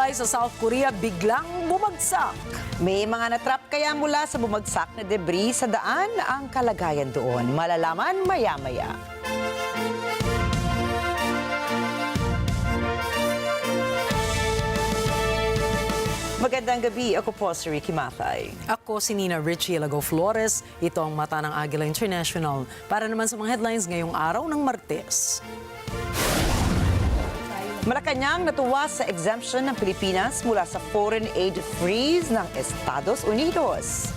bahay sa South Korea biglang bumagsak. May mga natrap kaya mula sa bumagsak na debris sa daan ang kalagayan doon. Malalaman maya-maya. Magandang gabi, ako po si Ricky Mathay. Ako si Nina Richie Lago Flores. Ito ang mata ng Agila International. Para naman sa mga headlines ngayong araw ng Martes. Malacanang natuwa sa exemption ng Pilipinas mula sa foreign aid freeze ng Estados Unidos.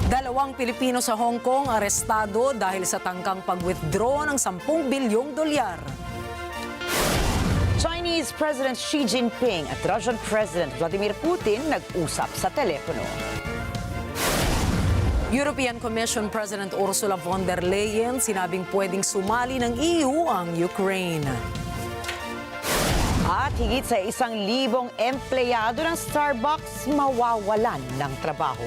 Dalawang Pilipino sa Hong Kong arestado dahil sa tangkang pag-withdraw ng 10 bilyong dolyar. Chinese President Xi Jinping at Russian President Vladimir Putin nag-usap sa telepono. European Commission President Ursula von der Leyen sinabing pwedeng sumali ng EU ang Ukraine. At higit sa 1,000 empleyado ng Starbucks mawawalan ng trabaho.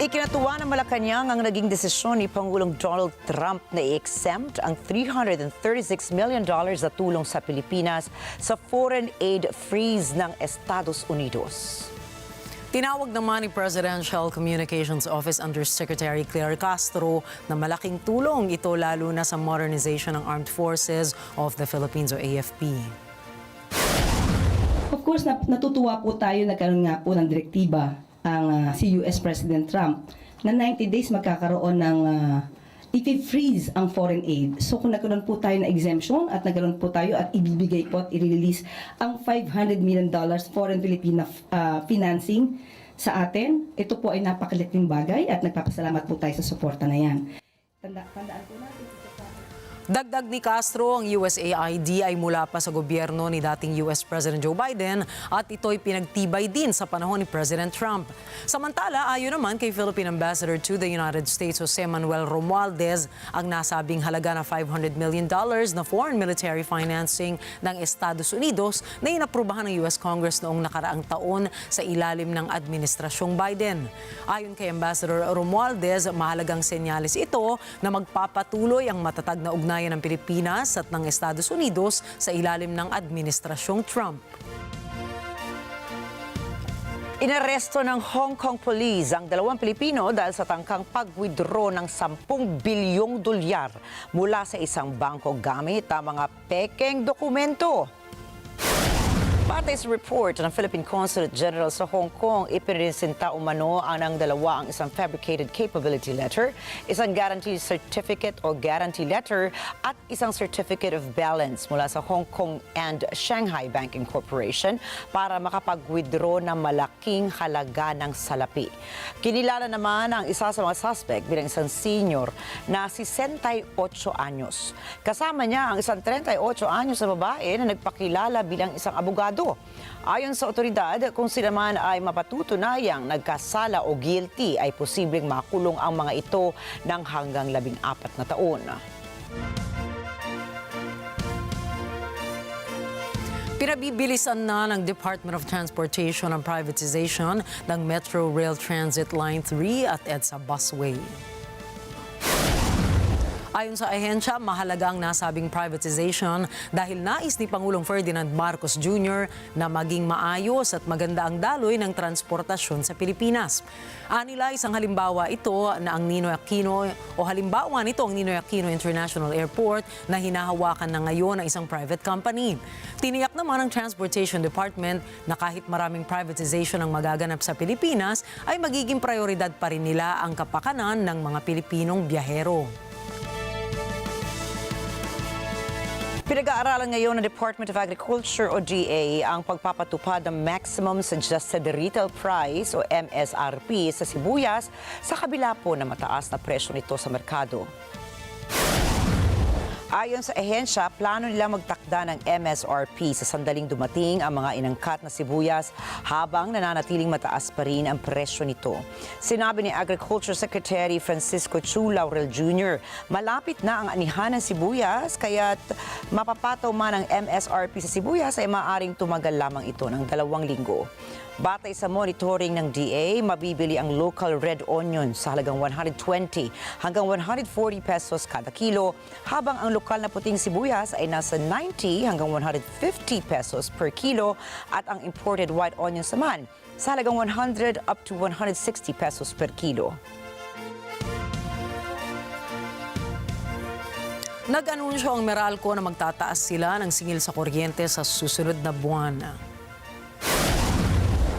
Ikinatuwa ng Malacanang ang naging desisyon ni Pangulong Donald Trump na i-exempt ang $336 million na tulong sa Pilipinas sa foreign aid freeze ng Estados Unidos. Tinawag naman ni Presidential Communications Office Undersecretary Claire Castro na malaking tulong ito lalo na sa modernization ng Armed Forces of the Philippines o AFP. Of course, natutuwa po tayo, nagkaroon nga po ng direktiba ang si US President Trump na 90 days magkakaroon ng i-freeze ang foreign aid. So kung nagkaroon po tayo ng exemption at nagkaroon po tayo at ibibigay po at i-release ang $500 million foreign Filipina financing sa atin, ito po ay napakalaking bagay at nagpapasalamat po tayo sa suporta na yan. Tandaan po natin. Dagdag ni Castro, ang USAID ay mula pa sa gobyerno ni dating US President Joe Biden at ito'y pinagtibay din sa panahon ni President Trump. Samantala, ayon naman kay Philippine Ambassador to the United States Jose Manuel Romualdez, ang nasabing halaga na $500 million na foreign military financing ng Estados Unidos na inaprubahan ng US Congress noong nakaraang taon sa ilalim ng administrasyong Biden. Ayon kay Ambassador Romualdez, mahalagang senyales ito na magpapatuloy ang matatag na ugnayan ng Pilipinas at ng Estados Unidos sa ilalim ng administrasyong Trump. Inaresto ng Hong Kong Police ang 2 Pilipino dahil sa tangkang pag-withdraw ng 10 bilyong dolyar mula sa isang bangko gamit ang mga pekeng dokumento. Batay sa report ng Philippine Consulate General sa Hong Kong, ipiniresenta umano ng dalawa ang isang fabricated capability letter, isang guarantee certificate o guarantee letter at isang certificate of balance mula sa Hong Kong and Shanghai Banking Corporation para makapag-withdraw ng malaking halaga ng salapi. Kinilala naman ang isa sa mga suspect bilang isang senior na 68 anyos. Kasama niya ang isang 38 anyos na babae na nagpakilala bilang isang abogado. Ayon sa otoridad, kung sila man ay mapatutunayang nagkasala o guilty, ay posibleng makulong ang mga ito ng hanggang 14 na taon. Pinabibilisan na ng Department of Transportation ang privatization ng Metro Rail Transit Line 3 at EDSA Busway. Ayon sa ahensya, mahalaga ang nasabing privatization dahil nais ni Pangulong Ferdinand Marcos Jr. na maging maayos at maganda ang daloy ng transportasyon sa Pilipinas. Anila, isang halimbawa ito na ang Ninoy Aquino International Airport na hinahawakan na ngayon ng isang private company. Tiniyak naman ng Transportation Department na kahit maraming privatization ang magaganap sa Pilipinas, ay magiging prioridad pa rin nila ang kapakanan ng mga Pilipinong biyahero. Pinag-aaralan ngayon ng Department of Agriculture o DA ang pagpapatupad ng Maximum Suggested Retail Price o MSRP sa sibuyas sa kabila po na mataas na presyo nito sa merkado. Ayon sa ehensya, plano nila magtakda ng MSRP sa sandaling dumating ang mga inangkat na sibuyas habang nananatiling mataas pa rin ang presyo nito. Sinabi ni Agriculture Secretary Francisco Chu Laurel Jr., malapit na ang anihan ng sibuyas kaya't mapapataw man ang MSRP sa sibuyas ay maaaring tumagal lamang ito ng 2 linggo. Batay sa monitoring ng DA, mabibili ang local red onion sa halagang 120 hanggang 140 pesos kada kilo, habang ang lokal na puting sibuyas ay nasa 90 hanggang 150 pesos per kilo at ang imported white onion naman sa halagang 100 up to 160 pesos per kilo. Nag-anunsyo ang Meralco na magtataas sila ng singil sa kuryente sa susunod na buwan.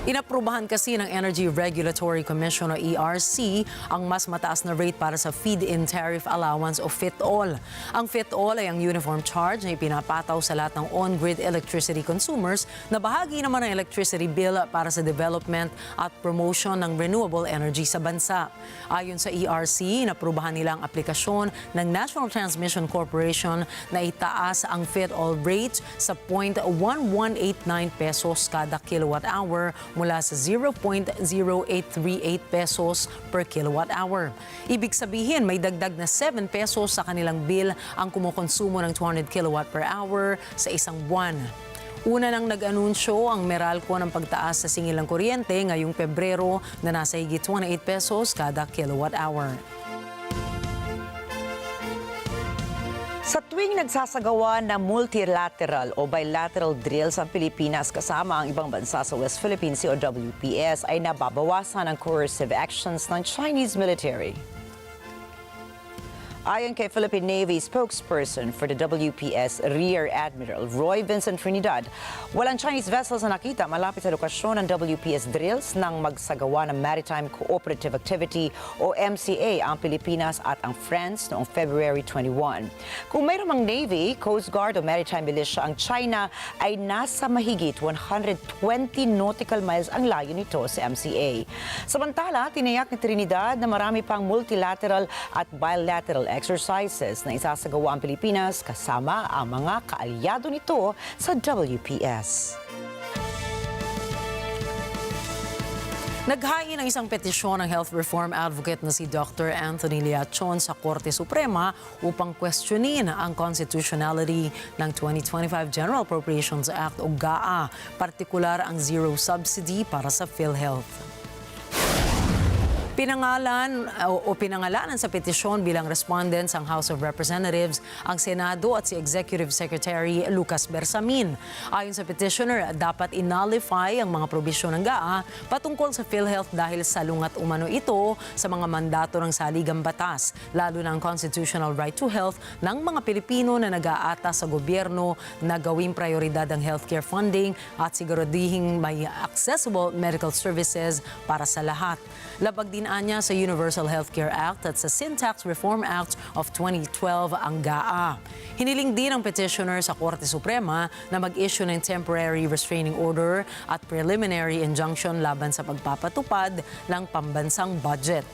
Inaprubahan kasi ng Energy Regulatory Commission o ERC ang mas mataas na rate para sa feed-in tariff allowance o FIT-all. Ang FIT-all ay ang uniform charge na ipinapataw sa lahat ng on-grid electricity consumers na bahagi naman ng electricity bill para sa development at promotion ng renewable energy sa bansa. Ayon sa ERC, inaprubahan nila ang aplikasyon ng National Transmission Corporation na itaas ang FIT-all rate sa 0.1189 pesos kada kilowatt hour mula sa 0.0838 pesos per kilowatt hour. Ibig sabihin, may dagdag na 7 pesos sa kanilang bill ang kumukonsumo ng 200 kilowatt per hour sa isang buwan. Una nang nag-anunsyo ang Meralco ng pagtaas sa singil ng kuryente ngayong Pebrero na nasa higit 28 pesos kada kilowatt hour. Sa tuwing nagsasagawa ng multilateral o bilateral drills ang Pilipinas kasama ang ibang bansa sa West Philippine Sea o WPS ay nababawasan ang coercive actions ng Chinese military. Ayon kay Philippine Navy spokesperson for the WPS, Rear Admiral Roy Vincent Trinidad, walang Chinese vessels na nakita malapit sa lokasyon ng WPS drills nang magsagawa ng Maritime Cooperative Activity o MCA ang Pilipinas at ang France noong February 21. Kung mayroon mang Navy, Coast Guard o Maritime Militia ang China ay nasa mahigit 120 nautical miles ang layo nito sa MCA. Samantala, tiniyak ni Trinidad na marami pang multilateral at bilateral exercises na isasagawa ang Pilipinas kasama ang mga kaalyado nito sa WPS. Naghain ng isang petisyon ng health reform advocate na si Dr. Anthony Liachon sa Korte Suprema upang questionin ang constitutionality ng 2025 General Appropriations Act o GAA, partikular ang zero subsidy para sa PhilHealth. Pinangalanan sa petisyon bilang respondents ang House of Representatives, ang Senado at si Executive Secretary Lucas Bersamin. Ayon sa petitioner, dapat in-nullify ang mga probisyon ng GAA patungkol sa PhilHealth dahil salungat umano ito sa mga mandato ng saligang batas, lalo na ang constitutional right to health ng mga Pilipino na nag-aata sa gobyerno na gawing prioridad ang healthcare funding at siguradihing may accessible medical services para sa lahat. Labag din anya sa Universal Healthcare Act at sa Sin Tax Reform Act of 2012 ang GAA. Hiniling din ng petitioner sa Korte Suprema na mag-issue ng temporary restraining order at preliminary injunction laban sa pagpapatupad ng pambansang budget.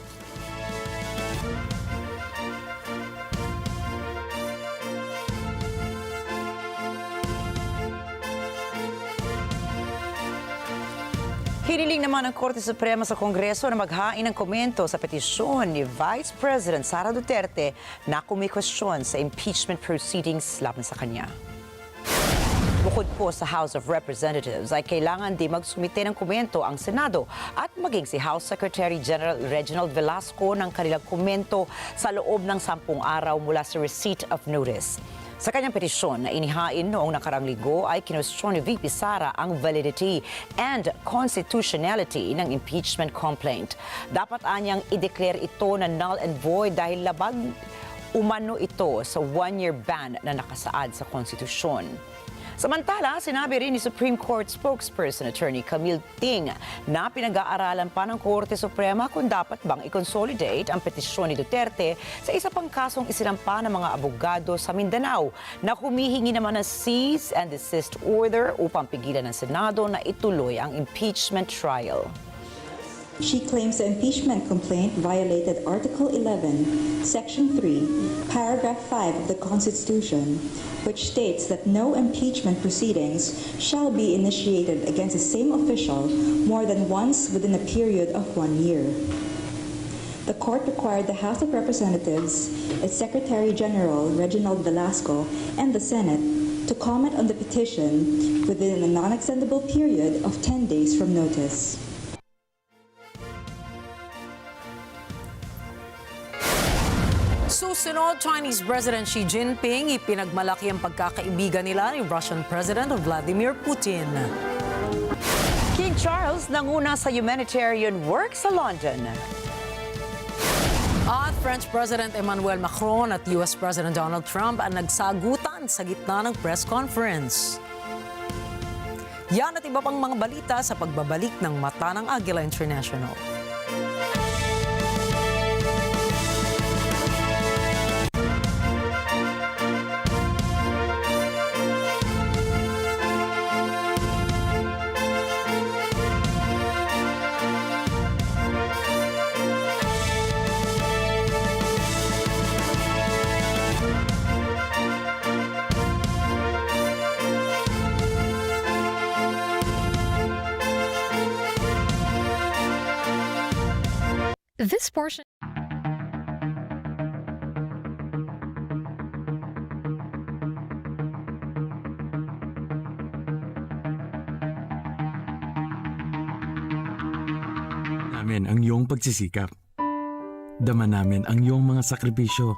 Hiniling naman ng Korte Suprema sa Kongreso na maghain ng komento sa petisyon ni Vice President Sara Duterte na kumikwestiyon sa impeachment proceedings laban sa kanya. Bukod po sa House of Representatives ay kailangan din magsumite ng komento ang Senado at maging si House Secretary General Reginald Velasco ng kanilang komento sa loob ng 10 araw mula sa receipt of notice. Sa kanyang petisyon na inihain noong nakarang linggo ay kinwestiyon ni VP Sara ang validity and constitutionality ng impeachment complaint. Dapat anyang i-declare ito na null and void dahil labag umano ito sa 1-year ban na nakasaad sa konstitusyon. Samantala, sinabi rin ni Supreme Court spokesperson Attorney Camille Ting na pinag-aaralan pa ng Korte Suprema kung dapat bang i-consolidate ang petisyon ni Duterte sa isa pang kasong isinampa ng mga abogado sa Mindanao na humihingi naman ng cease and desist order upang pigilan ng Senado na ituloy ang impeachment trial. She claims the impeachment complaint violated Article 11, Section 3, Paragraph 5 of the Constitution, which states that no impeachment proceedings shall be initiated against the same official more than once within a period of 1 year. The court required the House of Representatives, its Secretary General Reginald Velasco, and the Senate to comment on the petition within a non-extendable period of 10 days from notice. Susunod, Chinese President Xi Jinping ipinagmalaki ang pagkakaibigan nila ni Russian President Vladimir Putin. King Charles nanguna sa humanitarian work sa London. At French President Emmanuel Macron at US President Donald Trump ang nagsagutan sa gitna ng press conference. Yan at iba pang mga balita sa pagbabalik ng Mata ng Agila International. This portion. Namin ang iyong pagsisikap. Dama namin ang iyong mga sakripisyo.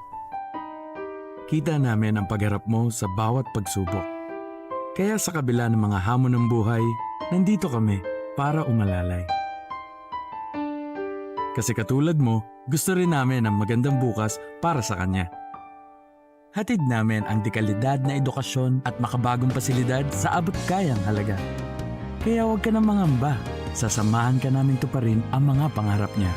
Kita namin ang pagharap mo sa bawat pagsubok. Kaya sa kabila ng mga hamon ng buhay, nandito kami para umalalay. Kasi katulad mo, gusto rin namin ang magandang bukas para sa kanya. Hatid namin ang dekalidad na edukasyon at makabagong pasilidad sa abot kayang halaga. Kaya huwag ka nang mangamba, sasamahan ka namin tuparin ang mga pangarap niya.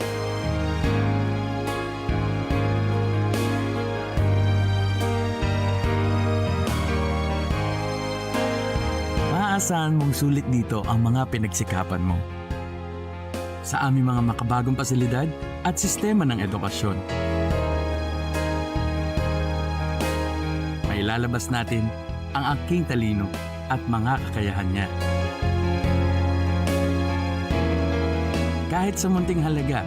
Maaasahan mong sulit dito ang mga pinagsikapan mo. Sa aming mga makabagong pasilidad at sistema ng edukasyon. Mailalabas natin ang aking talino at mga kakayahan niya. Kahit sa munting halaga,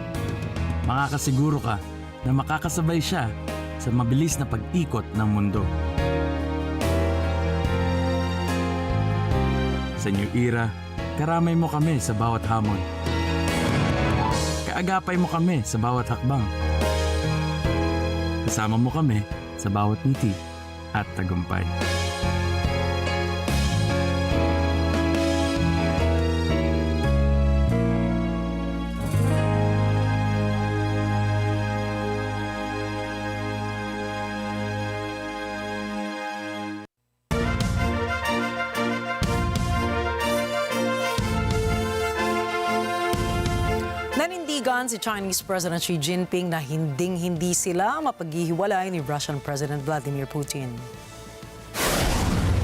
makakasiguro ka na makakasabay siya sa mabilis na pag-ikot ng mundo. Sa new era, karamay mo kami sa bawat hamon. Kaagapay mo kami sa bawat hakbang. Kasama mo kami sa bawat ngiti at tagumpay. Nanindigan si Chinese President Xi Jinping na hinding-hindi sila mapaghihiwalay ni Russian President Vladimir Putin.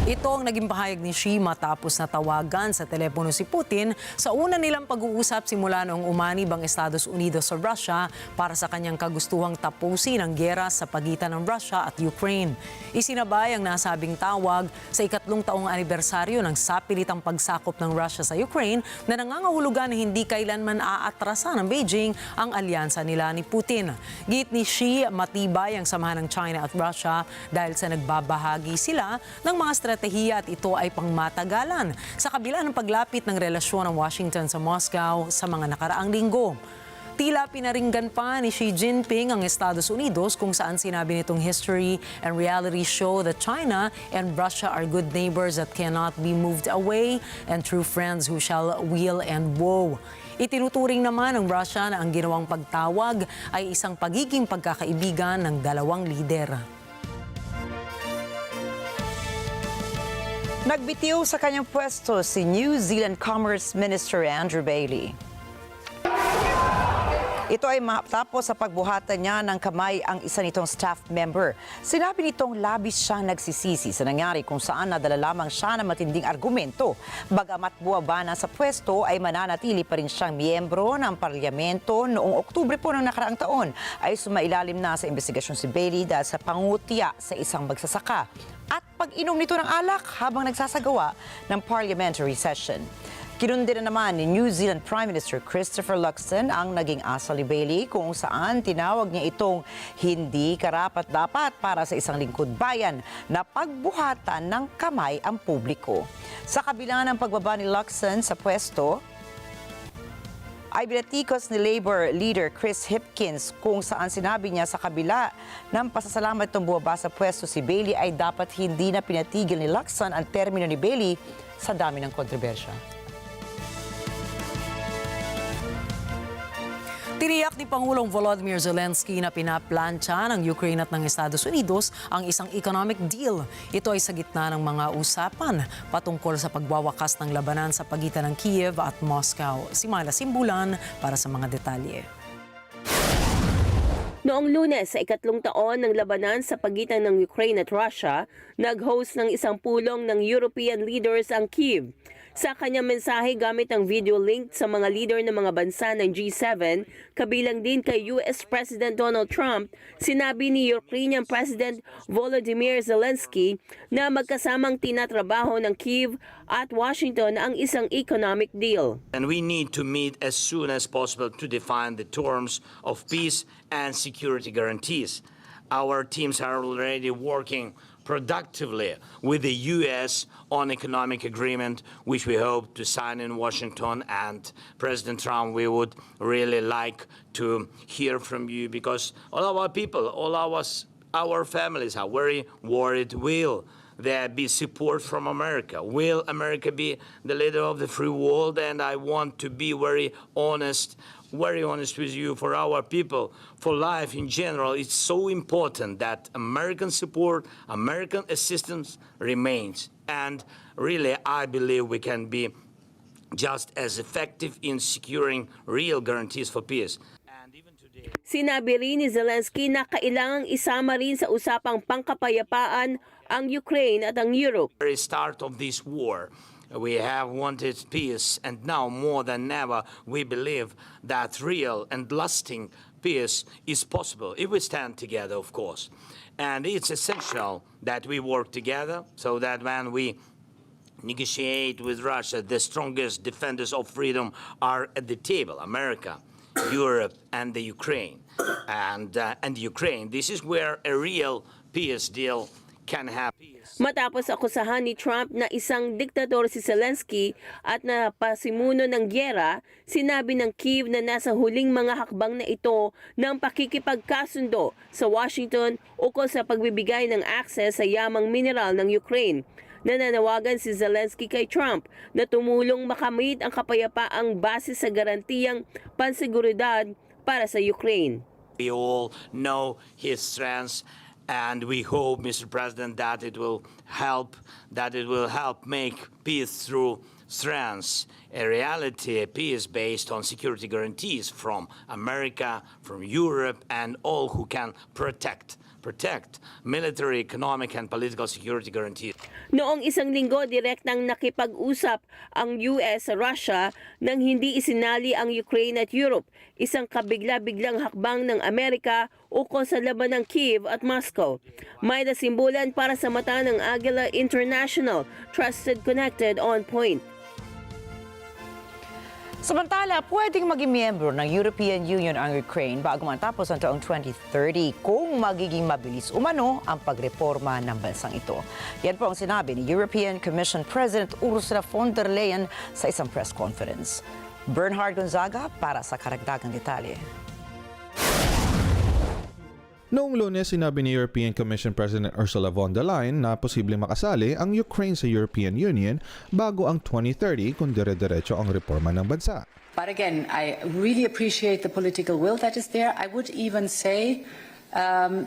Ito ang naging pahayag ni Xi matapos na tawagan sa telepono si Putin sa una nilang pag-uusap simula noong umanib ang Estados Unidos sa Russia para sa kanyang kagustuhang tapusin ang giyera sa pagitan ng Russia at Ukraine. Isinabay ang nasabing tawag sa ikatlong taong anibersaryo ng sapilitang pagsakop ng Russia sa Ukraine na nangangahulugan na hindi kailanman aatrasan ng Beijing ang alyansa nila ni Putin. Git ni Xi, matibay ang samahan ng China at Russia dahil sa nagbabahagi sila ng mga estratehiya at ito ay pangmatagalan sa kabila ng paglapit ng relasyon ng Washington sa Moscow sa mga nakaraang linggo. Tila pinaringgan pa ni Xi Jinping ang Estados Unidos kung saan sinabi nitong history and reality show that China and Russia are good neighbors that cannot be moved away and true friends who shall weal and woe. Itinuturing naman ng Russia na ang ginawang pagtawag ay isang pagiging pagkakaibigan ng dalawang lider. Nagbitiw sa kanyang pwesto si New Zealand Commerce Minister Andrew Bailey. Ito ay matapos sa pagbuhatan niya ng kamay ang isa nitong staff member. Sinabi nitong labis siyang nagsisisi sa nangyari kung saan nadala lamang siya ng matinding argumento. Bagamat buwaba na sa pwesto ay mananatili pa rin siyang miyembro ng parlamento. Noong Oktubre po ng nakaraang taon ay sumailalim na sa investigasyon si Bailey dahil sa pangutya sa isang magsasaka at pag-inom nito ng alak habang nagsasagawa ng parliamentary session. Kinundi na naman ni New Zealand Prime Minister Christopher Luxon ang naging asal ni Bailey kung saan tinawag niya itong hindi karapat-dapat para sa isang lingkod bayan na pagbuhatan ng kamay ang publiko. Sa kabila ng pagbaba ni Luxon sa pwesto, ay binatikos ni Labour leader Chris Hipkins kung saan sinabi niya sa kabila ng pasasalamat ng buwaba sa pwesto si Bailey ay dapat hindi na pinatigil ni Luxon ang termino ni Bailey sa dami ng kontrobersya. Tiniyak ni Pangulong Volodymyr Zelensky na pinaplantsa ng Ukraine at ng Estados Unidos ang isang economic deal. Ito ay sa gitna ng mga usapan patungkol sa pagwawakas ng labanan sa pagitan ng Kiev at Moscow. Si Mala Simbulan para sa mga detalye. Noong Lunes sa ikatlong taon ng labanan sa pagitan ng Ukraine at Russia, nag-host ng isang pulong ng European leaders ang Kyiv. Sa kanyang mensahe gamit ang video link sa mga leader ng mga bansa ng G7, kabilang din kay US President Donald Trump, sinabi ni Ukrainian President Volodymyr Zelensky na magkasamang tinatrabaho ng Kyiv at Washington ang isang economic deal. And we need to meet as soon as possible to define the terms of peace and security guarantees. Our teams are already working productively with the U.S. on economic agreement, which we hope to sign in Washington. And President Trump, we would really like to hear from you because all our people, all our families are very worried. Will there be support from America? Will America be the leader of the free world? And I want to be very honest with you. For our people, for life in general, it's so important that American support, American assistance remains. And really, I believe we can be just as effective in securing real guarantees for peace. Sinabi rin ni Zelensky na kailangang isama rin sa usapang pangkapayapaan ang Ukraine at ang Europe. At the very start of this war, we have wanted peace, and now more than ever, we believe that real and lasting peace is possible if we stand together, of course. And it's essential that we work together so that when we negotiate with Russia, the strongest defenders of freedom are at the table: America, Europe, and the Ukraine. And Ukraine, this is where a real peace deal can happen. Matapos akusahan ni Trump na isang diktador si Zelensky at napasimuno ng gyera, sinabi ng Kyiv na nasa huling mga hakbang na ito ng pakikipagkasundo sa Washington ukol sa pagbibigay ng access sa yamang mineral ng Ukraine. Nananawagan si Zelensky kay Trump na tumulong makamit ang kapayapaang base sa garantiyang pansiguridad para sa Ukraine. We all know his strengths. And we hope, Mr. President, that it will help make peace through strengths, a reality, a peace based on security guarantees from America, from Europe, and all who can protect military, economic, and political security guarantees. Noong isang linggo, direktang nakipag-usap ang US sa Russia nang hindi isinali ang Ukraine at Europe, isang kabigla-biglang hakbang ng Amerika ukol sa laban ng Kyiv at Moscow. May nasimbulan para sa mata ng Agila International, trusted, connected, on point. Samantala, pwedeng maging miyembro ng European Union ang Ukraine bago matapos ang taong 2030 kung magiging mabilis umano ang pagreforma ng bansang ito. Yan po ang sinabi ni European Commission President Ursula von der Leyen sa isang press conference. Bernhard Gonzaga para sa karagdagang detalye. Noong Lunes, sinabi ni European Commission President Ursula von der Leyen na posibleng makasali ang Ukraine sa European Union bago ang 2030 kung dire-diretso ang reforma ng bansa. But again, I really appreciate the political will that is there. I would even say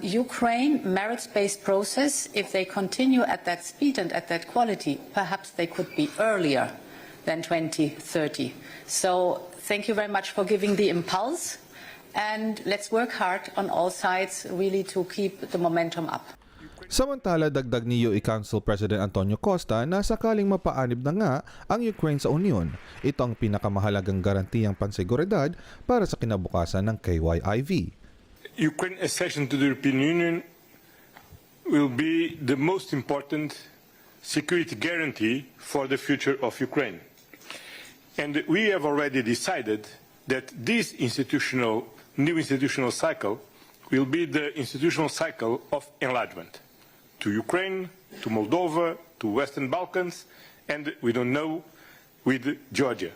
Ukraine, merits-based process, if they continue at that speed and at that quality, perhaps they could be earlier than 2030. So thank you very much for giving the impulse. and let's work hard on all sides really to keep the momentum up. Samantala, dagdag ni UE Council President Antonio Costa na sakaling mapaanib na nga ang Ukraine sa Union, ito ang pinakamahalagang garantiyang panseguridad para sa kinabukasan ng KYIV. Ukraine accession to the European Union will be the most important security guarantee for the future of Ukraine. And we have already decided that this new institutional cycle will be the institutional cycle of enlargement to Ukraine, to Moldova, to Western Balkans, and we don't know with Georgia.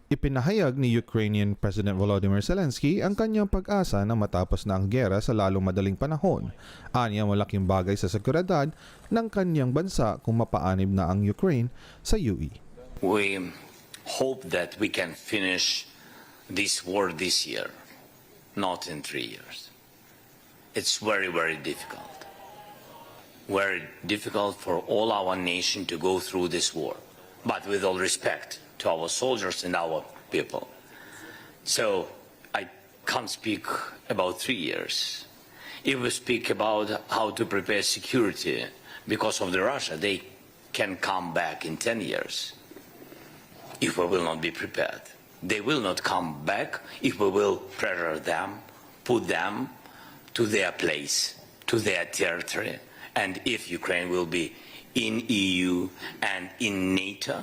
Ipinahayag ni Ukrainian President Volodymyr Zelensky ang kanyang pag-asa na matapos na ang giyera sa lalong madaling panahon. Aniya malaking bagay sa seguridad ng kanyang bansa kung mapaanib na ang Ukraine sa UE. We hope that we can finish this war this year, not in 3 years. It's very, very difficult. Very difficult for all our nation to go through this war, but with all respect to our soldiers and our people. So I can't speak about 3 years. If we speak about how to prepare security because of the Russia, they can come back in 10 years if we will not be prepared. They will not come back if we will pressure them, put them to their place, to their territory. And if Ukraine will be in EU and in NATO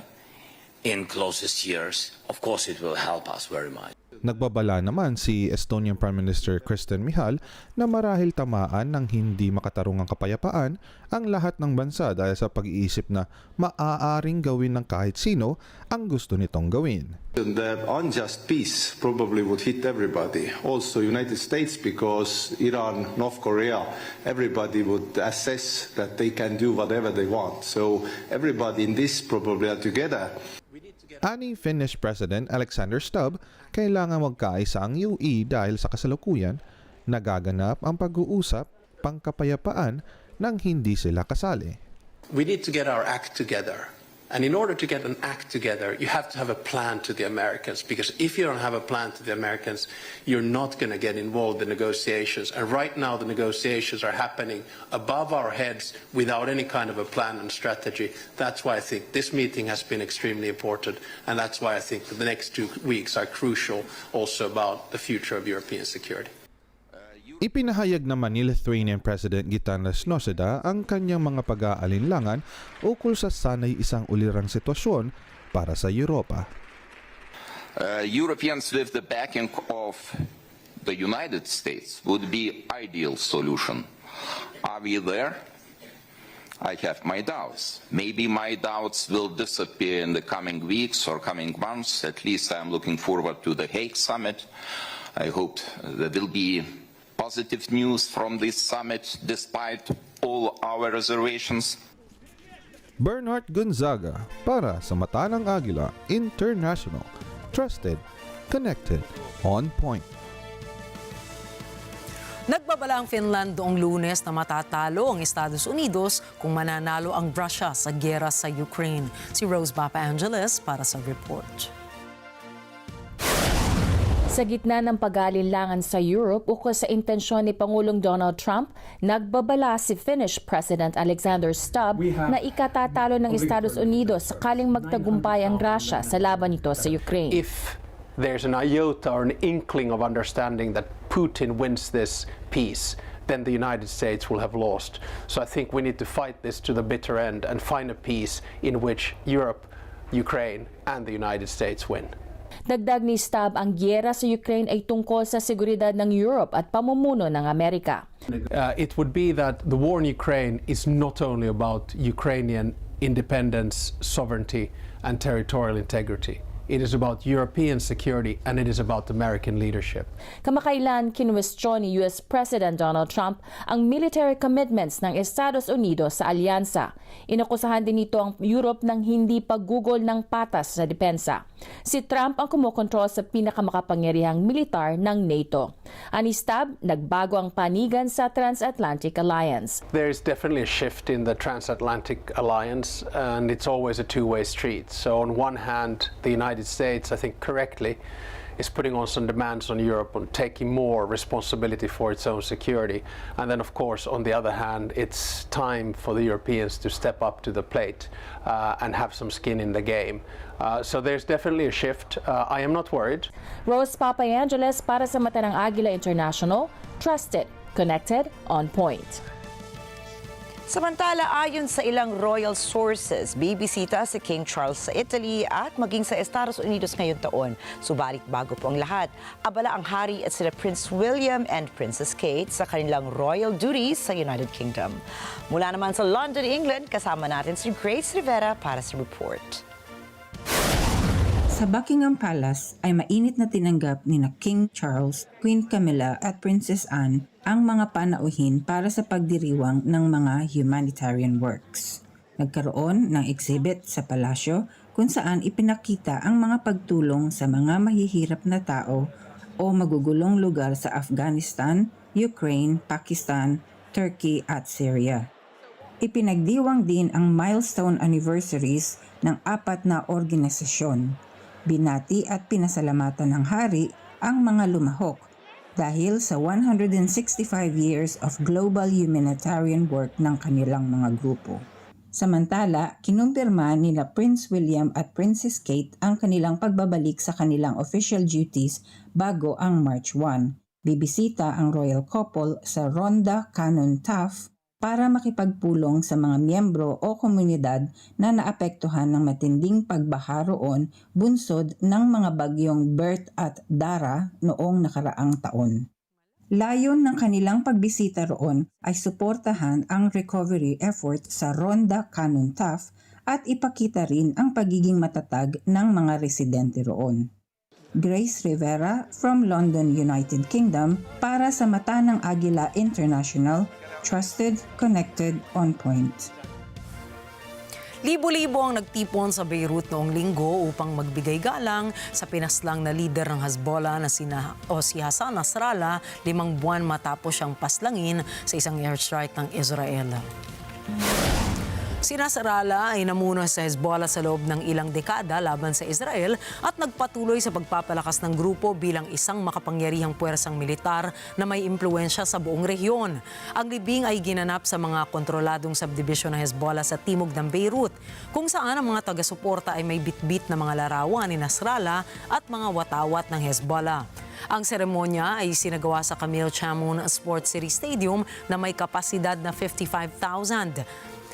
in closest years, of course it will help us very much. Nagbabala naman si Estonian Prime Minister Kristen Michal na marahil tamaan ng hindi makatarungang kapayapaan ang lahat ng bansa dahil sa pag-iisip na maaaring gawin ng kahit sino ang gusto nitong gawin. The unjust peace probably would hit everybody, also United States, because Iran, North Korea, everybody would assess that they can do whatever they want. So everybody in this probably are together. Ani Finnish President Alexander Stubb, kailangan magkaisa ang UE dahil sa kasalukuyan nagaganap ang pag-uusap pangkapayapaan nang hindi sila kasali. We need to get our act together. And in order to get an act together, you have to have a plan to the Americans, because if you don't have a plan to the Americans, you're not going to get involved in negotiations. And right now the negotiations are happening above our heads without any kind of a plan and strategy. That's why I think this meeting has been extremely important, and that's why I think the next 2 weeks are crucial also about the future of European security. Ipinahayag naman ni Lithuanian President Gitanas Nausėda ang kanyang mga pag-aalinlangan ukol sa sanay isang ulirang sitwasyon para sa Europa. Europeans with the backing of the United States would be ideal solution. Are we there? I have my doubts. Maybe my doubts will disappear in the coming weeks or coming months. At least I'm looking forward to the Hague summit. I hope there will be positive news from this summit despite all our reservations. Bernard Gonzaga para sa Mata ng Agila International. Trusted, connected, on point. Nagbabala ang Finland noong Lunes na matatalo ang Estados Unidos kung mananalo ang Russia sa giyera sa Ukraine. Si Rose Bapa Angeles para sa report. Sa gitna ng pag-aalinlangan sa Europe ukol sa intensyon ni Pangulong Donald Trump, nagbabala si Finnish President Alexander Stubb na ikatatalo ng Estados Unidos sakaling magtagumpay ang Russia sa laban nito sa Ukraine. If there's an iota or an inkling of understanding that Putin wins this peace, then the United States will have lost. So I think we need to fight this to the bitter end and find a peace in which Europe, Ukraine, and the United States win. Dagdag ni Stubb, ang giyera sa Ukraine ay tungkol sa seguridad ng Europe at pamumuno ng Amerika. It would be that the war in Ukraine is not only about Ukrainian independence, sovereignty, and territorial integrity. It is about European security and it is about American leadership. Kamakailan kinwestiyon ni US President Donald Trump ang military commitments ng Estados Unidos sa alyansa. Inakusahan din nito ang Europe ng hindi paggugol ng patas sa depensa. Si Trump ang kumokontrol sa pinakamakapangyarihang militar ng NATO. Ani Stubb, nagbago ang panigan sa Transatlantic Alliance. There is definitely a shift in the Transatlantic Alliance and it's always a two-way street. So on one hand, the United States, I think correctly, is putting on some demands on Europe on taking more responsibility for its own security. And then, of course, on the other hand, it's time for the Europeans to step up to the plate and have some skin in the game. So there's definitely a shift. I am not worried. Rose Papayangeles para sa mata ng Agila International, trusted, connected, on point. Samantala, ayon sa ilang royal sources, bibisita si King Charles sa Italy at maging sa Estados Unidos ngayong taon. Subalit bago po ang lahat, abala ang hari at sila Prince William and Princess Kate sa kanilang royal duties sa United Kingdom. Mula naman sa London, England, kasama natin si Grace Rivera para sa report. Sa Buckingham Palace ay mainit na tinanggap ni King Charles, Queen Camilla at Princess Anne ang mga panauhin para sa pagdiriwang ng mga humanitarian works. Nagkaroon ng exhibit sa palasyo kung saan ipinakita ang mga pagtulong sa mga mahihirap na tao o magugulong lugar sa Afghanistan, Ukraine, Pakistan, Turkey at Syria. Ipinagdiwang din ang milestone anniversaries ng 4 na organisasyon. Binati at pinasalamatan ng hari ang mga lumahok dahil sa 165 years of global humanitarian work ng kanilang mga grupo. Samantala, kinumpirma nila Prince William at Princess Kate ang kanilang pagbabalik sa kanilang official duties bago ang March 1. Bibisita ang royal couple sa Rhondda Cannon Taff para makipagpulong sa mga miyembro o komunidad na naapektuhan ng matinding pagbaha roon bunsod ng mga bagyong Bert at Dara noong nakaraang taon. Layon ng kanilang pagbisita roon ay suportahan ang recovery effort sa Rhondda Cannon Taff at ipakita rin ang pagiging matatag ng mga residente roon. Grace Rivera from London, United Kingdom para sa mata ng Agila International, trusted, connected, on point. Libo-libo ang nagtipon sa Beirut noong linggo upang magbigay galang sa pinaslang na lider ng Hezbollah na si Hassan Nasrallah 5 buwan matapos siyang paslangin sa isang airstrike ng Israel. Si Nasrallah ay namuno sa Hezbollah sa loob ng ilang dekada laban sa Israel at nagpatuloy sa pagpapalakas ng grupo bilang isang makapangyarihang puwersang militar na may impluensya sa buong rehiyon. Ang libing ay ginanap sa mga kontroladong subdivision ng Hezbollah sa timog ng Beirut, kung saan ang mga taga-suporta ay may bitbit na mga larawan ni Nasrallah at mga watawat ng Hezbollah. Ang seremonya ay sinagawa sa Camille Chamoun Sports City Stadium na may kapasidad na 55,000.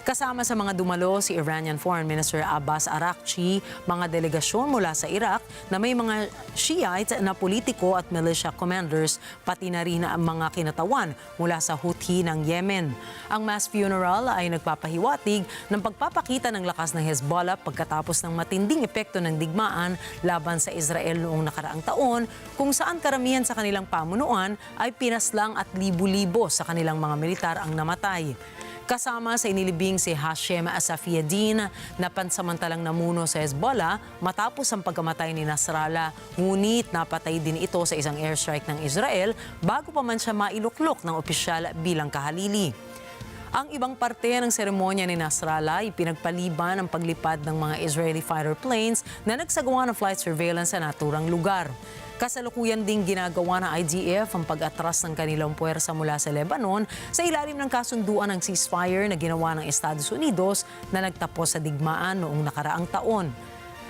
Kasama sa mga dumalo si Iranian Foreign Minister Abbas Araghchi, mga delegasyon mula sa Iraq na may mga Shiite na politiko at militia commanders, pati na rin ang mga kinatawan mula sa Houthi ng Yemen. Ang mass funeral ay nagpapahiwatig ng pagpapakita ng lakas ng Hezbollah pagkatapos ng matinding epekto ng digmaan laban sa Israel noong nakaraang taon, kung saan karamihan sa kanilang pamunuan ay pinaslang at libu-libo sa kanilang mga militar ang namatay. Kasama sa inilibing si Hashem Safiuddin na pansamantalang namuno sa Hezbollah matapos ang pagkamatay ni Nasrallah, ngunit napatay din ito sa isang airstrike ng Israel bago pa man siya mailuklok ng opisyal bilang kahalili. Ang ibang parte ng seremonya ni Nasrallah ay pinagpaliban ang paglipad ng mga Israeli fighter planes na nagsagawa ng flight surveillance sa naturang lugar. Kasalukuyan ding ginagawa ng IDF ang pag-atras ng kanilang puwersa mula sa Lebanon sa ilalim ng kasunduan ng ceasefire na ginawa ng Estados Unidos na nagtapos sa digmaan noong nakaraang taon.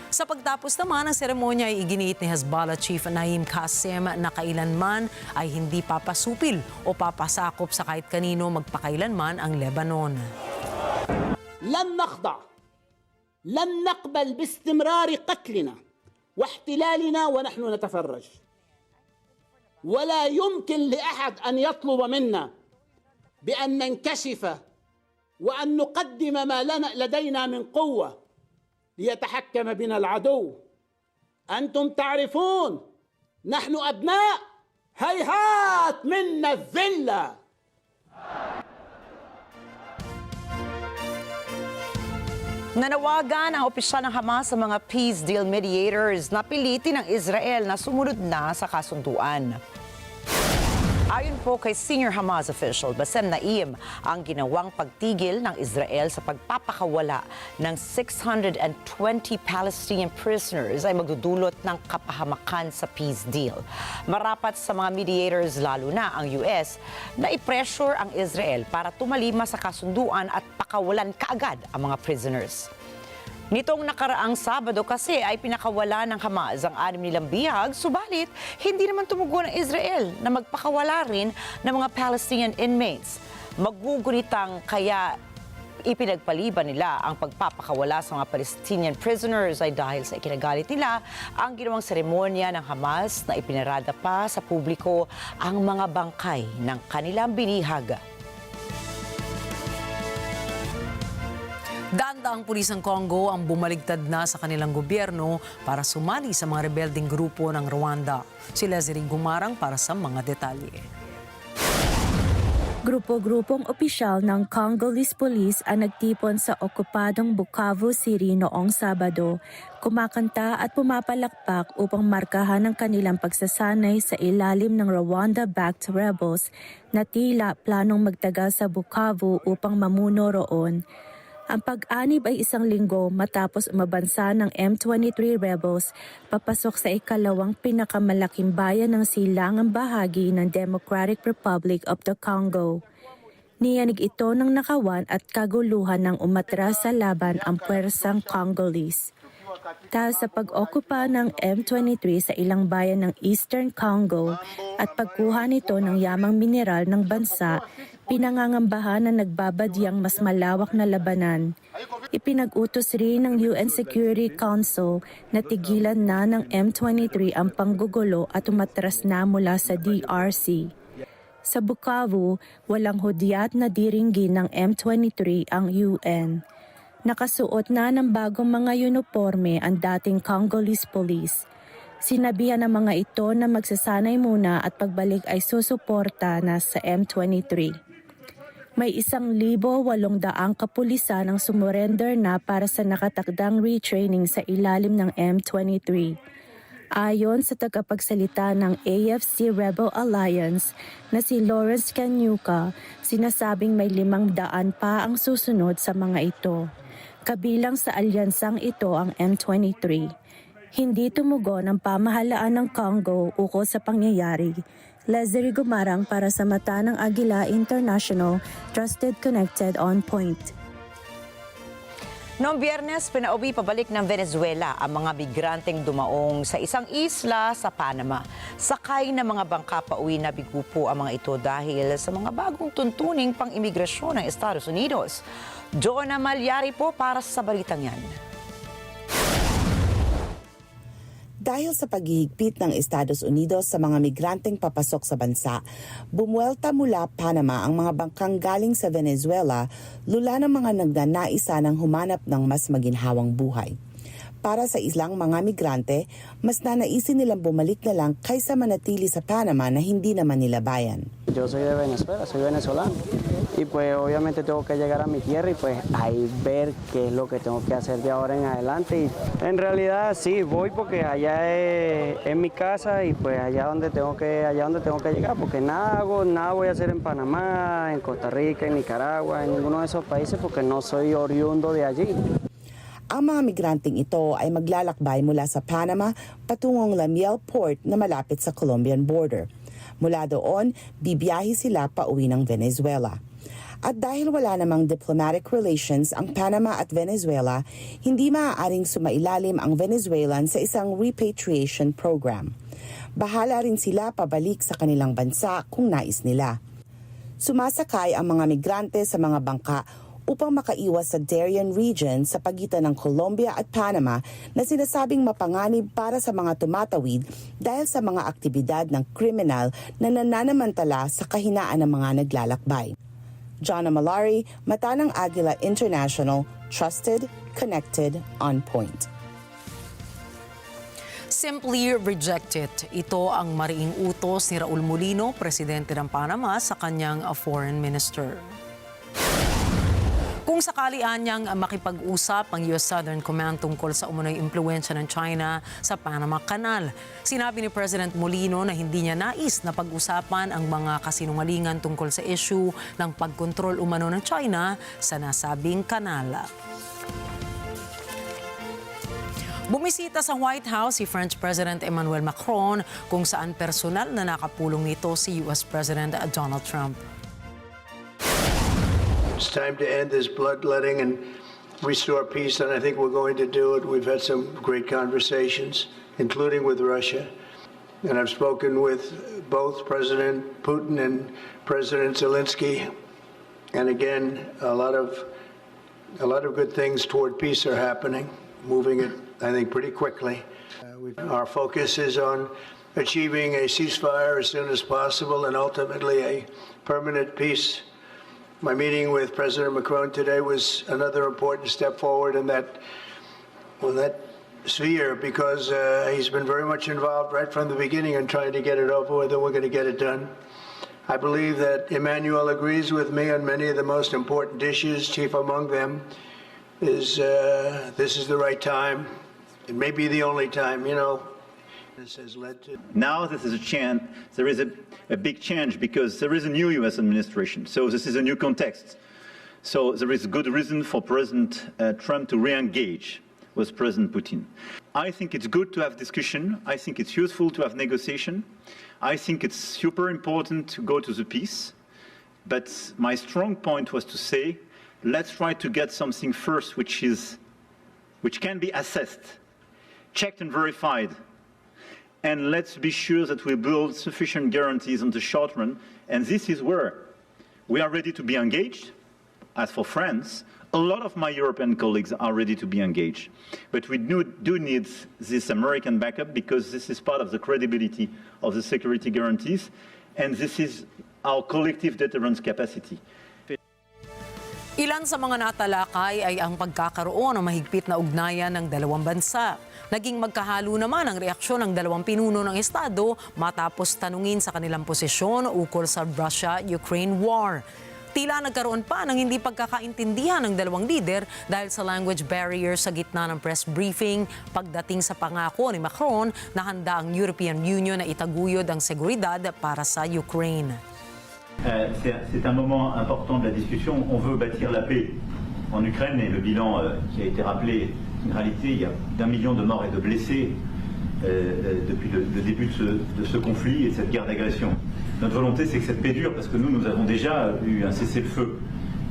Sa pagtapos naman ng seremonya ay iginiit ni Hezbollah Chief Naim Qassem na kailanman ay hindi papasupil o papasakop sa kahit kanino magpakailanman ang Lebanon. لن نخضع لن نقبل باستمرار قتلنا واحتلالنا ونحن نتفرج ولا يمكن لأحد أن يطلب منا بأن ننكشف وأن نقدم ما لدينا من قوة ليتحكم بنا العدو. أنتم تعرفون نحن أبناء هيهات منا الذلة. Nanawagan ang opisyal ng Hamas sa mga peace deal mediators na pilitin ng Israel na sumunod na sa kasunduan. Ayon po kay senior Hamas official Bassem Naim, ang ginawang pagtigil ng Israel sa pagpapakawala ng 620 Palestinian prisoners ay magdudulot ng kapahamakan sa peace deal. Marapat sa mga mediators, lalo na ang US, na i-pressure ang Israel para tumalima sa kasunduan at pakawalan kaagad ang mga prisoners. Nitong nakaraang Sabado kasi ay pinakawala ng Hamas ang 6 nilang bihag, subalit hindi naman tumugon ang Israel na magpakawala rin ng mga Palestinian inmates. Maggugunitang kaya ipinagpaliban nila ang pagpapakawala sa mga Palestinian prisoners ay dahil sa ikinagalit nila ang ginawang seremonya ng Hamas na ipinarada pa sa publiko ang mga bangkay ng kanilang binihag. Daang-daang pulis ng Congo ang bumaligtad na sa kanilang gobyerno para sumali sa mga rebelding grupo ng Rwanda. Si Leslie Gumarang para sa mga detalye. Grupo-grupong opisyal ng Congolese Police ang nagtipon sa okupadong Bukavu City noong Sabado, kumakanta at pumapalakpak upang markahan ang kanilang pagsasanay sa ilalim ng Rwanda-backed rebels na tila planong magtagal sa Bukavu upang mamuno roon. Ang pag-anib ay isang linggo matapos umabansa ng M23 rebels papasok sa ikalawang pinakamalaking bayan ng silangang bahagi ng Democratic Republic of the Congo. Niyanig ito ng nakawan at kaguluhan ng umatras sa laban ang puwersang Congolese. Dahil sa pag-okupa ng M23 sa ilang bayan ng Eastern Congo at pagkuha nito ng yamang mineral ng bansa, pinangangambahan na nagbabadyang mas malawak na labanan. Ipinag-utos rin ng UN Security Council na tigilan na ng M23 ang panggugulo at umatras na mula sa DRC. Sa Bukavu, walang hudyat na diringgin ng M23 ang UN. Nakasuot na ng bagong mga uniforme ang dating Congolese police. Sinabihan ng mga ito na magsasanay muna at pagbalik ay susuporta na sa M23. May 1,800 kapulisan ang sumurrender na para sa nakatakdang retraining sa ilalim ng M23. Ayon sa tagapagsalita ng AFC Rebel Alliance na si Lawrence Kanyuka, sinasabing may 500 pa ang susunod sa mga ito. Kabilang sa alyansang ito ang M23. Hindi tumugon ang pamahalaan ng Congo ukol sa pangyayari. Leslie Gumarang para sa mata ng Agila International, Trusted, Connected, On Point. Noong Biyernes, pinauwi pabalik ng Venezuela ang mga migranteng dumaong sa isang isla sa Panama. Sakay na mga bangka pauwi na bigo po ang mga ito dahil sa mga bagong tuntuning pang-imigrasyon ng Estados Unidos. Jonah Malyari po para sa balitang yan. Dahil sa paghihigpit ng Estados Unidos sa mga migranteng papasok sa bansa, bumuelta mula Panama ang mga bangkang galing sa Venezuela, lula ng mga nagnanaisa ng humanap ng mas maginhawang buhay. Para sa islang mga migrante, mas nanaisin nilang bumalik na lang kaysa manatili sa Panama na hindi naman nila bayan. Yo soy de Venezuela, soy venezolano. Y pues obviamente tengo que llegar a mi tierra y pues ahí ver qué es lo que tengo que hacer de ahora en adelante. Y en realidad sí, voy porque allá es mi casa y pues allá donde tengo que llegar, porque nada voy a hacer en Panamá, en Costa Rica, en Nicaragua, en ninguno de esos países porque no soy oriundo de allí. Ang mga migranteng ito ay maglalakbay mula sa Panama patungong Lamiel Port na malapit sa Colombian border. Mula doon, bibiyahe sila pauwi ng Venezuela. At dahil wala namang diplomatic relations ang Panama at Venezuela, hindi maaaring sumailalim ang Venezuelan sa isang repatriation program. Bahala rin sila pabalik sa kanilang bansa kung nais nila. Sumasakay ang mga migrante sa mga bangka upang makaiwas sa Darien region sa pagitan ng Colombia at Panama na sinasabing mapanganib para sa mga tumatawid dahil sa mga aktibidad ng kriminal na nananamantala sa kahinaan ng mga naglalakbay. Jonna Malari, mata ng Agila International, Trusted, Connected, On Point. Simply reject it. Ito ang mariing utos ni Raul Mulino, presidente ng Panama, sa kanyang foreign minister. Kung sakali anyang makipag-usap ang US Southern Command tungkol sa umunoy impluwensya ng China sa Panama Canal. Sinabi ni President Molino na hindi niya nais na pag-usapan ang mga kasinungalingan tungkol sa issue ng pagkontrol umano ng China sa nasabing kanal. Bumisita sa White House si French President Emmanuel Macron kung saan personal na nakapulong nito si US President Donald Trump. It's time to end this bloodletting and restore peace, and I think we're going to do it. We've had some great conversations, including with Russia, and I've spoken with both President Putin and President Zelensky, and again, a lot of good things toward peace are happening, moving it, I think, pretty quickly. Our focus is on achieving a ceasefire as soon as possible and ultimately a permanent peace. My meeting with President Macron today was another important step forward in that sphere because he's been very much involved right from the beginning in trying to get it over with, and we're going to get it done. I believe that Emmanuel agrees with me on many of the most important issues. Chief among them is this is the right time. It may be the only time, you know. This has led to... Now this is a chance. There is a big change because there is a new U.S. administration. So this is a new context. So there is good reason for President Trump to re-engage with President Putin. I think it's good to have discussion. I think it's useful to have negotiation. I think it's super important to go to the peace. But my strong point was to say, let's try to get something first which can be assessed, checked and verified. And let's be sure that we build sufficient guarantees on the short run. And this is where we are ready to be engaged. As for France, a lot of my European colleagues are ready to be engaged. But we do need this American backup because this is part of the credibility of the security guarantees. And this is our collective deterrence capacity. Ilan sa mga natalakay ay ang pagkakaroon ng mahigpit na ugnayan ng dalawang bansa. Naging magkahalo naman ang reaksyon ng dalawang pinuno ng Estado matapos tanungin sa kanilang posisyon ukol sa Russia-Ukraine war. Tila nagkaroon pa ng hindi pagkakaintindihan ng dalawang lider dahil sa language barrier sa gitna ng press briefing pagdating sa pangako ni Macron na handa ang European Union na itaguyod ang seguridad para sa Ukraine. C'est un moment important de la discussion. On veut bâtir la paix en Ukraine et le bilan qui a été rappelé, une réalité, il y a d'1 million de morts et de blessés depuis le début de ce conflit et de cette guerre d'agression. Notre volonté, c'est que cette paix dure parce que nous avons déjà eu un cessez-le-feu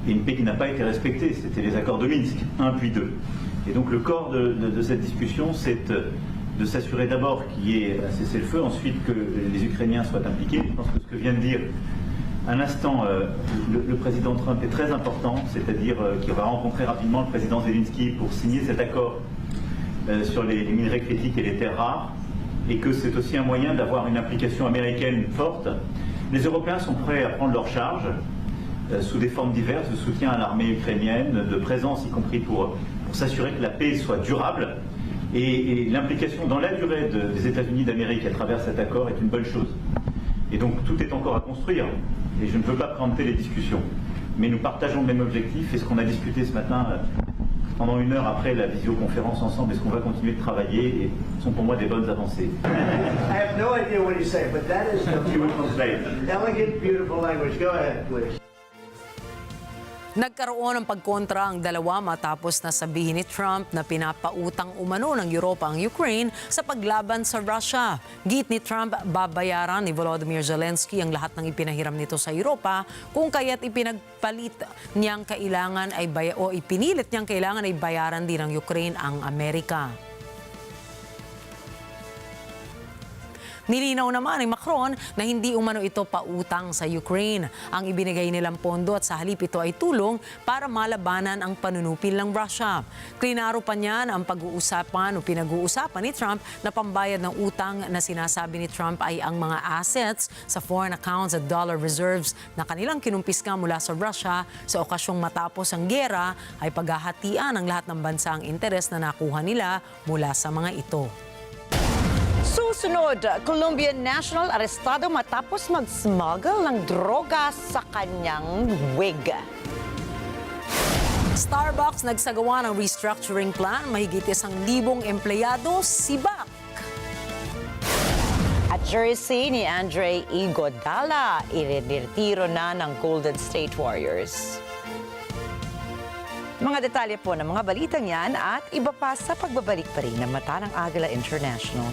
et une paix qui n'a pas été respectée. C'était les accords de Minsk, 1 puis 2. Et donc le corps de cette discussion, c'est de s'assurer d'abord qu'il y ait un cessez-le-feu, ensuite que les Ukrainiens soient impliqués. Je pense que ce que vient de dire un instant, le président Trump est très important, c'est-à-dire qu'il va rencontrer rapidement le président Zelensky pour signer cet accord sur les minerais critiques et les terres rares, et que c'est aussi un moyen d'avoir une implication américaine forte. Les Européens sont prêts à prendre leur charge sous des formes diverses, de soutien à l'armée ukrainienne, de présence y compris pour s'assurer que la paix soit durable, et l'implication dans la durée des États-Unis d'Amérique à travers cet accord est une bonne chose. Et donc tout est encore à construire, et je ne veux pas préempter les discussions. Mais nous partageons le même objectif, et ce qu'on a discuté ce matin pendant 1 heure après la visioconférence ensemble, et ce qu'on va continuer de travailler, et sont pour moi des bonnes avancées. I have no idea what you say, but that is elegant, beautiful language. Go ahead, please. Nagkaroon ng pagkontra ang dalawa matapos na sabihin ni Trump na pinapautang umano ng Europa ang Ukraine sa paglaban sa Russia. Git ni Trump, babayaran ni Volodymyr Zelensky ang lahat ng ipinahiram nito sa Europa kung kaya't ipinilit niyang kailangan ay bayaran din ng Ukraine ang Amerika. Nilinaw naman ni Macron na hindi umano ito pautang sa Ukraine. Ang ibinigay nilang pondo at sa halip ito ay tulong para malabanan ang panunupil ng Russia. Klinaro pa niyan ang pinag-uusapan ni Trump na pambayad ng utang na sinasabi ni Trump ay ang mga assets sa foreign accounts at dollar reserves na kanilang kinumpiska mula sa Russia sa okasyong matapos ang giyera ay paghahatian ng lahat ng bansa ang interes na nakuha nila mula sa mga ito. Susunod, Colombian national arestado matapos mag-smuggle ng droga sa kanyang wig. Starbucks nagsagawa ng restructuring plan, mahigit 1,000 empleyado sibak. At jersey ni Andre Iguodala, ireretiro na ng Golden State Warriors. Mga detalye po ng mga balitang yan at iba pa sa pagbabalik pa rin ng Mata ng Agila International.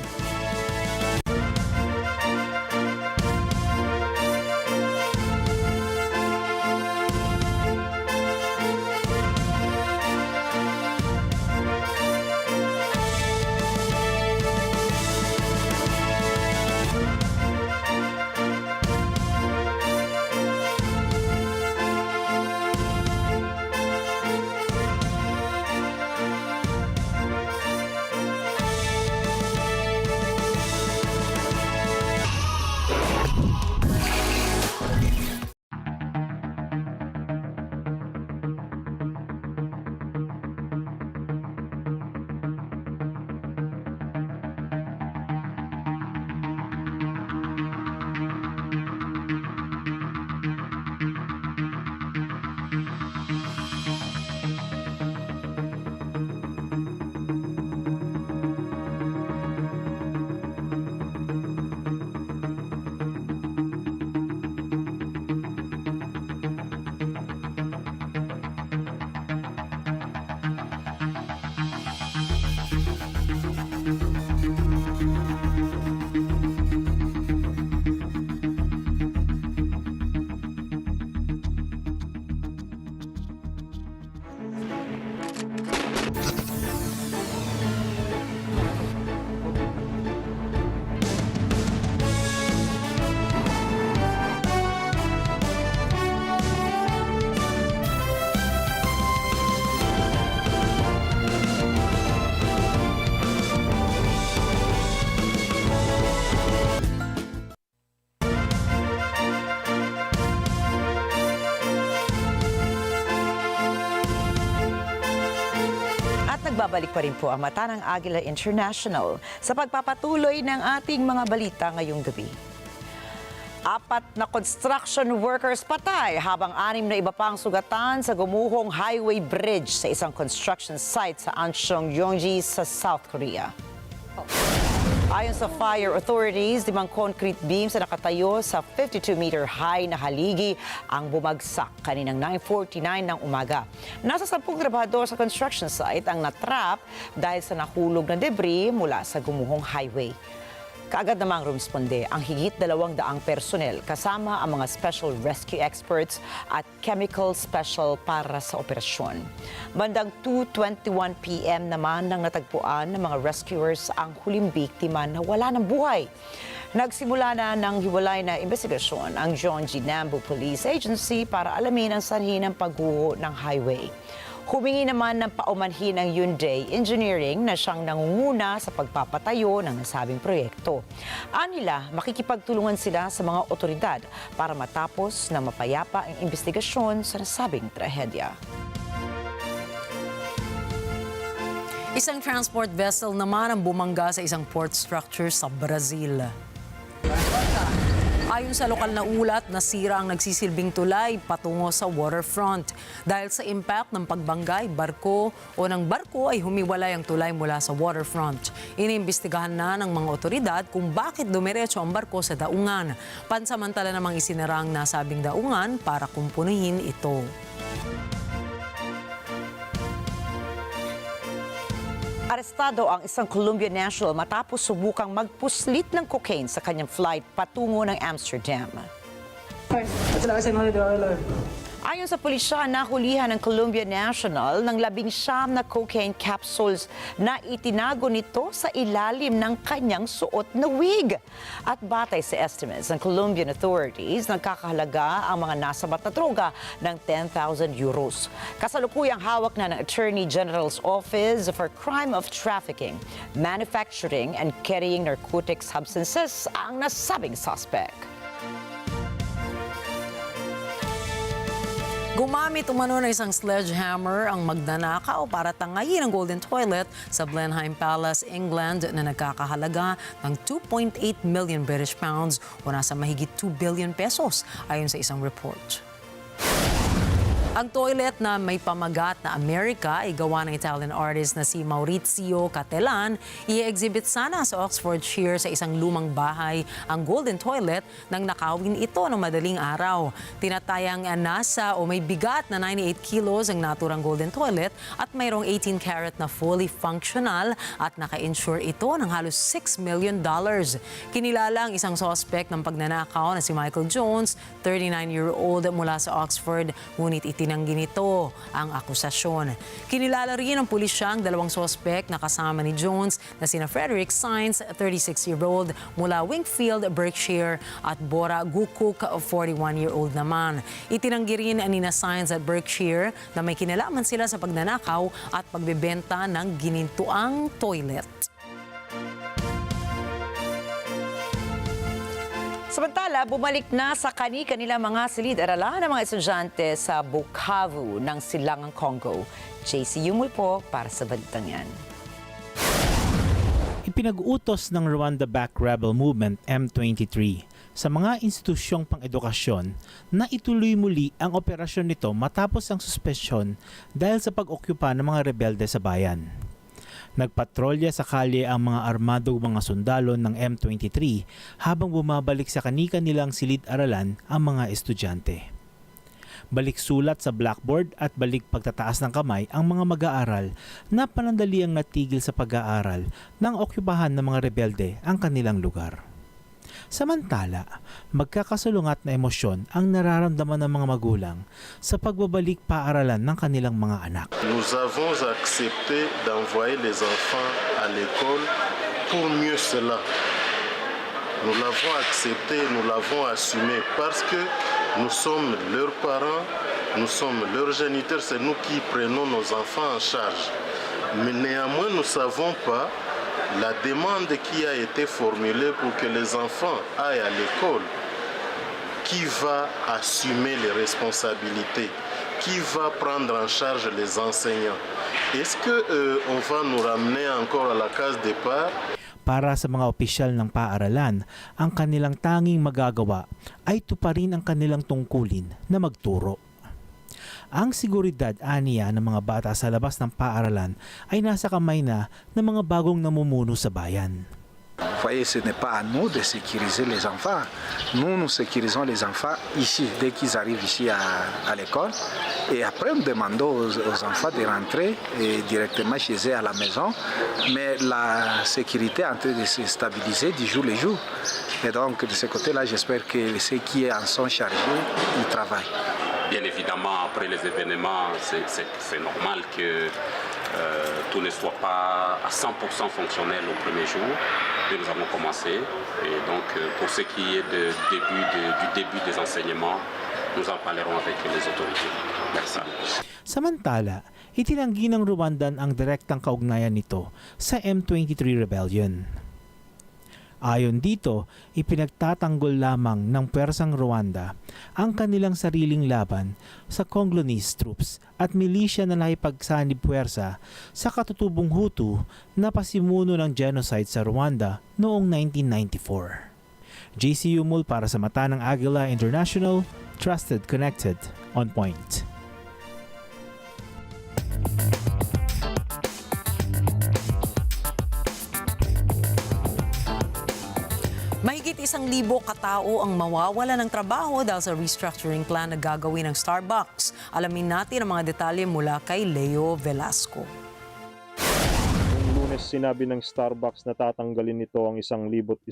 Nagbabalik pa rin po ang Mata ng Agila International sa pagpapatuloy ng ating mga balita ngayong gabi. 4 na construction workers patay habang 6 na iba pang sugatan sa gumuhong highway bridge sa isang construction site sa Ancheong, Gyeonggi sa South Korea. Ayon sa fire authorities, 5 concrete beams na nakatayo sa 52-meter high na haligi ang bumagsak kaninang 9:49 ng umaga. Nasa 10 trabahador sa construction site ang natrap dahil sa nahulog na debris mula sa gumuhong highway. Kaagad namang rumesponde ang higit 200 personnel kasama ang mga special rescue experts at chemical special para sa operasyon. Bandang 2:21 p.m. naman nang natagpuan ng mga rescuers ang huling biktima na wala ng buhay. Nagsimula na ng hiwalay na investigasyon ang Gyeonggi Nambu Police Agency para alamin ang sanhi ng pagguho ng highway. Humingi naman ng paumanhin ang Hyundai Engineering na siyang nangunguna sa pagpapatayo ng nasabing proyekto. Anila, makikipagtulungan sila sa mga otoridad para matapos na mapayapa ang investigasyon sa nasabing trahedya. Isang transport vessel naman ang bumangga sa isang port structure sa Brazil. Ayon sa lokal na ulat, nasira ang nagsisilbing tulay patungo sa waterfront. Dahil sa impact ng pagbangga, barko ay humiwalay ang tulay mula sa waterfront. Iniimbestigahan na ng mga otoridad kung bakit dumiretso ang barko sa daungan. Pansamantala namang isinara ang nasabing daungan para kumpunihin ito. Arestado ang isang Colombian national matapos subukang magpuslit ng cocaine sa kanyang flight patungo ng Amsterdam. Ayon sa pulisya, nahulihan ng Colombian national ng 19 na cocaine capsules na itinago nito sa ilalim ng kanyang suot na wig. At batay sa estimates ng Colombian authorities, nagkakahalaga ang mga nasabat na droga ng 10,000 euros. Kasalukuyang hawak na ng Attorney General's Office for Crime of Trafficking, Manufacturing and Carrying Narcotic Substances ang nasabing suspect. Gumamit umano ng isang sledgehammer ang magnanakaw para tangayin ang golden toilet sa Blenheim Palace, England na nagkakahalaga ng 2.8 million British pounds o nasa mahigit 2 billion pesos ayon sa isang report. Ang toilet na may pamagat na Amerika ay gawa ng Italian artist na si Maurizio Cattelan. I-exhibit sana sa Oxfordshire sa isang lumang bahay ang golden toilet nang nakawin ito ng madaling araw. Tinatayang nasa o may bigat na 98 kilos ang naturang golden toilet at mayroong 18 carat na fully functional at naka-insure ito ng halos $6 million. Kinilala ang isang suspect ng pagnanakaw na si Michael Jones, 39-year-old mula sa Oxford, ngunit itinanggi nito ang akusasyon. Kinilala rin ng pulisya ang dalawang suspect na kasama ni Jones na sina Frederick Sainz, 36-year-old mula Wingfield, Berkshire at Bora Gukuk, 41-year-old naman. Itinanggi rin ni na Sainz at Berkshire na may kinalaman sila sa pagnanakaw at pagbebenta ng ginintuang toilet. Samantala, bumalik na sa kanilang mga silid-aralan ng mga estudyante sa Bukavu ng Silangang Congo. JC Yumul po para sa balitang yan. Ipinag-utos ng Rwanda-backed rebel movement M23 sa mga institusyong pang-edukasyon na ituloy muli ang operasyon nito matapos ang suspensyon dahil sa pag-okyupa ng mga rebelde sa bayan. Nagpatrolya sa kalye ang mga armadong mga sundalo ng M23 habang bumabalik sa kanilang silid-aralan ang mga estudyante. Balik sulat sa blackboard at balik pagtataas ng kamay ang mga mag-aaral na panandaliang natigil sa pag-aaral nang okyupahan ng mga rebelde ang kanilang lugar. Samantala, magkakasalungat na emosyon ang nararamdaman ng mga magulang sa pagbabalik paaralan ng kanilang mga anak. Nous avons accepté d'envoyer les enfants à l'école pour mieux cela. Nous l'avons accepté, nous l'avons assumé parce que nous sommes leurs parents, nous sommes leurs géniteurs, c'est nous qui prenons nos enfants en charge. Mais néanmoins, nous ne savons pas la demande qui a été formulée pour que les enfants aillent à l'école. Qui va assumer les responsabilités? Qui va prendre en charge les enseignants? Est-ce qu'on va nous ramener encore à la case départ? Para sa mga opisyal ng paaralan, ang kanilang tanging magagawa ay tuparin ang kanilang tungkulin na magturo. Ang seguridad aniya ng mga bata sa labas ng paaralan ay nasa kamay na ng mga bagong namumuno sa bayan. Vous voyez, ce n'est pas à nous de sécuriser les enfants. Nous sécurisons les enfants ici, dès qu'ils arrivent ici à l'école. Et après, nous demandons aux enfants de rentrer directement chez eux à la maison. Mais la sécurité est en train de se stabiliser du jour le jour. Et donc, de ce côté-là, j'espère que ceux qui en sont chargés, ils travaillent. Bien évidemment, après les événements, c'est normal que tout ne soit pas à 100% fonctionnel au premier jour. Mais nous avons commencé. Et donc, pour ce qui est du début des enseignements, nous en parlerons avec les autorités. Merci. Samantala, itinanggi ng Rwandan ang direktang kaugnayan nito sa M23 rebellion. Ayon dito, ipinagtatanggol lamang ng pwersang Rwanda ang kanilang sariling laban sa Congolese troops at milisya na nakipagsanib pwersa sa katutubong Hutu na pasimuno ng genocide sa Rwanda noong 1994. JC Yumul para sa mata ng Agila International, Trusted, Connected, On Point. Mahigit 1,000 katao ang mawawala ng trabaho dahil sa restructuring plan na gagawin ng Starbucks. Alamin natin ang mga detalye mula kay Leo Velasco. Noong Lunes, sinabi ng Starbucks na tatanggalin nito ang 1,100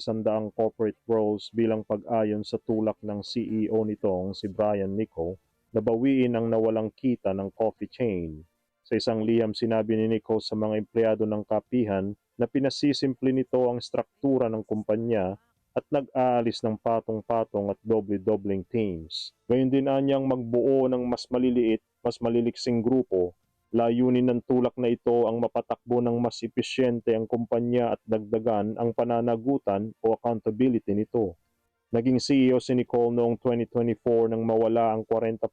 corporate roles bilang pag-ayon sa tulak ng CEO nitong si Brian Nico na bawiin ang nawalang kita ng coffee chain. Sa isang liham, sinabi ni Nico sa mga empleyado ng kapihan na pinasisimple nito ang struktura ng kumpanya at nag-aalis ng patong-patong at doble-dobling teams. Gayon din anyang magbuo ng mas maliliit, mas maliliksing grupo. Layunin ng tulak na ito ang mapatakbo ng mas episyente ang kumpanya at dagdagan ang pananagutan o accountability nito. Naging CEO si Nicole noong 2024 nang mawala ang 40%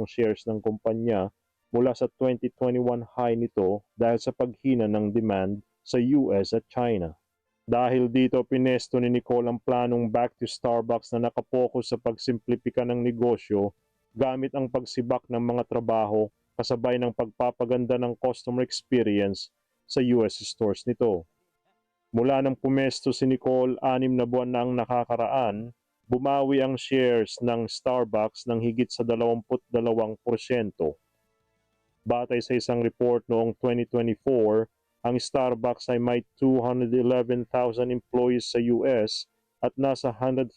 shares ng kumpanya mula sa 2021 high nito dahil sa paghina ng demand sa US at China. Dahil dito, pinesto ni Nicole ang planong back to Starbucks na nakapokus sa pagsimplipika ng negosyo gamit ang pagsibak ng mga trabaho kasabay ng pagpapaganda ng customer experience sa US stores nito. Mula nang pumesto si Nicole 6 na buwan na ang nakakaraan, bumawi ang shares ng Starbucks ng higit sa 22%. Batay sa isang report noong 2024, ang Starbucks ay may 211,000 employees sa US at nasa 150,000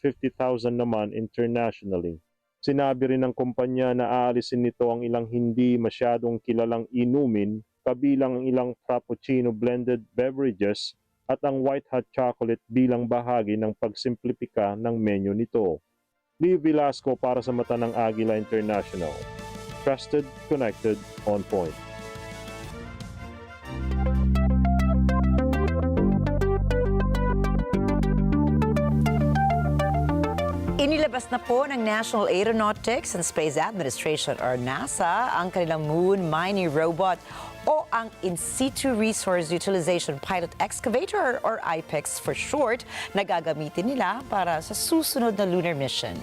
naman internationally. Sinabi rin ng kumpanya na aalisin nito ang ilang hindi masyadong kilalang inumin, kabilang ang ilang frappuccino blended beverages at ang white hot chocolate bilang bahagi ng pagsimplipika ng menu nito. Lee Velasco para sa mata ng Agila International. Trusted, connected, on point. Inilabas na po ng National Aeronautics and Space Administration or NASA ang kanilang moon mining robot o ang In Situ Resource Utilization Pilot Excavator or IPEX for short na gagamitin nila para sa susunod na lunar mission.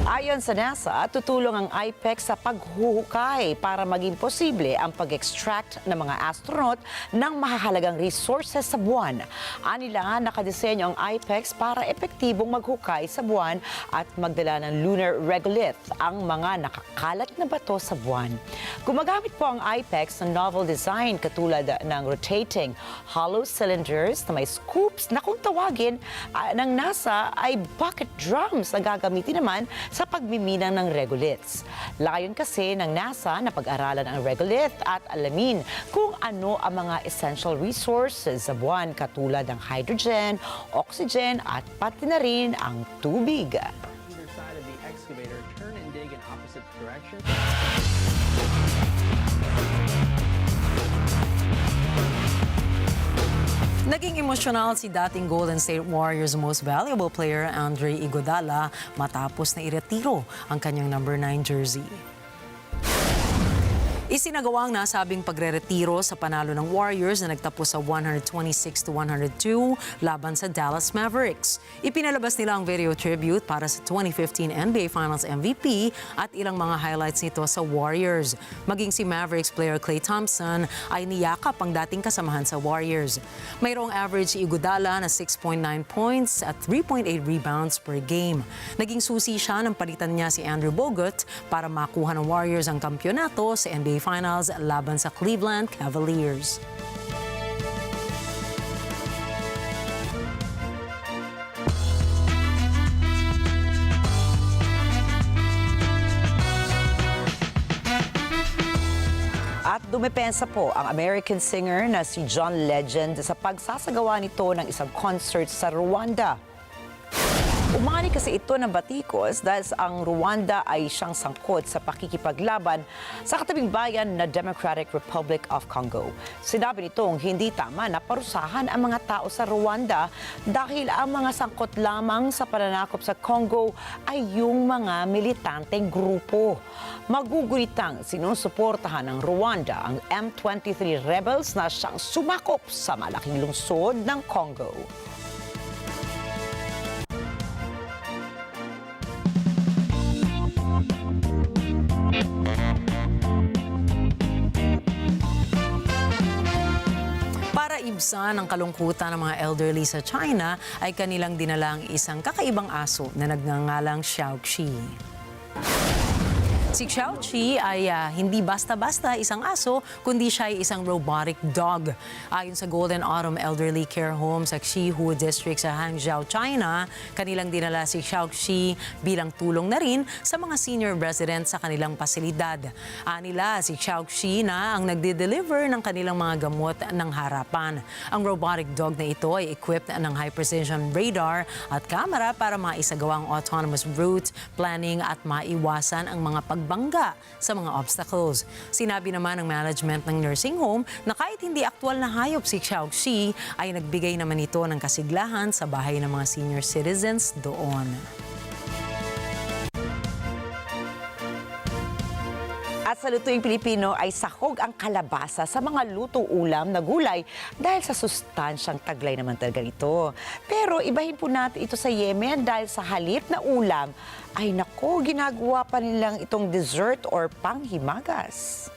Ayon sa NASA, tutulong ang IPEX sa paghuhukay para maging posible ang pag-extract ng mga astronaut ng mahahalagang resources sa buwan. Anila, nakadisenyo ang IPEX para epektibong maghukay sa buwan at magdala ng lunar regolith, ang mga nakakalat na bato sa buwan. Gumagamit po ang IPEX ng novel design katulad ng rotating hollow cylinders na may scoops na kung tawagin ng NASA ay bucket drums na gagamitin naman sa pagmiminang ng regoliths. Layon kasi ng NASA na pag-aralan ang regolith at alamin kung ano ang mga essential resources sa buwan katulad ng hydrogen, oxygen at pati na rin ang tubig. Either side of the excavator, turn and dig in opposite directions. Naging emosyonal si dating Golden State Warriors most valuable player Andre Iguodala matapos na iretiro ang kanyang number 9 jersey. Isinagawa ang nasabing pagre-retiro sa panalo ng Warriors na nagtapos sa 126-102 laban sa Dallas Mavericks. Ipinalabas nila ang video tribute para sa 2015 NBA Finals MVP at ilang mga highlights nito sa Warriors. Maging si Mavericks player Klay Thompson ay niyakap ang dating kasamahan sa Warriors. Mayroong average si Iguodala na 6.9 points at 3.8 rebounds per game. Naging susi siya ng palitan niya si Andrew Bogut para makuha ng Warriors ang kampyonato sa NBA Finals laban sa Cleveland Cavaliers. At dumepensa po ang American singer na si John Legend sa pagsasagawa nito ng isang concert sa Rwanda. Umani kasi ito ng batikos dahil ang Rwanda ay siyang sangkot sa pakikipaglaban sa katabing bayan na Democratic Republic of Congo. Sinabi nitong hindi tama na parusahan ang mga tao sa Rwanda dahil ang mga sangkot lamang sa pananakop sa Congo ay yung mga militanteng grupo. Magugulitang sinusuportahan ng Rwanda ang M23 rebels na siyang sumakop sa malaking lungsod ng Congo. Para ibsan ang kalungkutan ng mga elderly sa China, ay kanilang dinala ang isang kakaibang aso na nagngangalang Xiaoqi. Si Xiaoqi ay hindi basta-basta isang aso, kundi siya ay isang robotic dog. Ayon sa Golden Autumn Elderly Care Home sa Xihu District sa Hangzhou, China, kanilang dinala si Xiaoqi bilang tulong na rin sa mga senior residents sa kanilang pasilidad. Anila, si Xiaoqi na ang nagde-deliver ng kanilang mga gamot ng harapan. Ang robotic dog na ito ay equipped ng high-precision radar at camera para maisagawa ang autonomous route planning at maiwasan ang mga pagbangga sa mga obstacles. Sinabi naman ng management ng nursing home na kahit hindi aktwal na hayop si Xiaoqi, ay nagbigay naman ito ng kasiglahan sa bahay ng mga senior citizens doon. At sa lutuing Pilipino ay sahog ang kalabasa sa mga lutong ulam na gulay dahil sa sustansyang taglay naman talaga ito. Pero ibahin po natin ito sa Yemen dahil sa halip na ulam ay nako, ginagawa pa nilang itong dessert or panghimagas.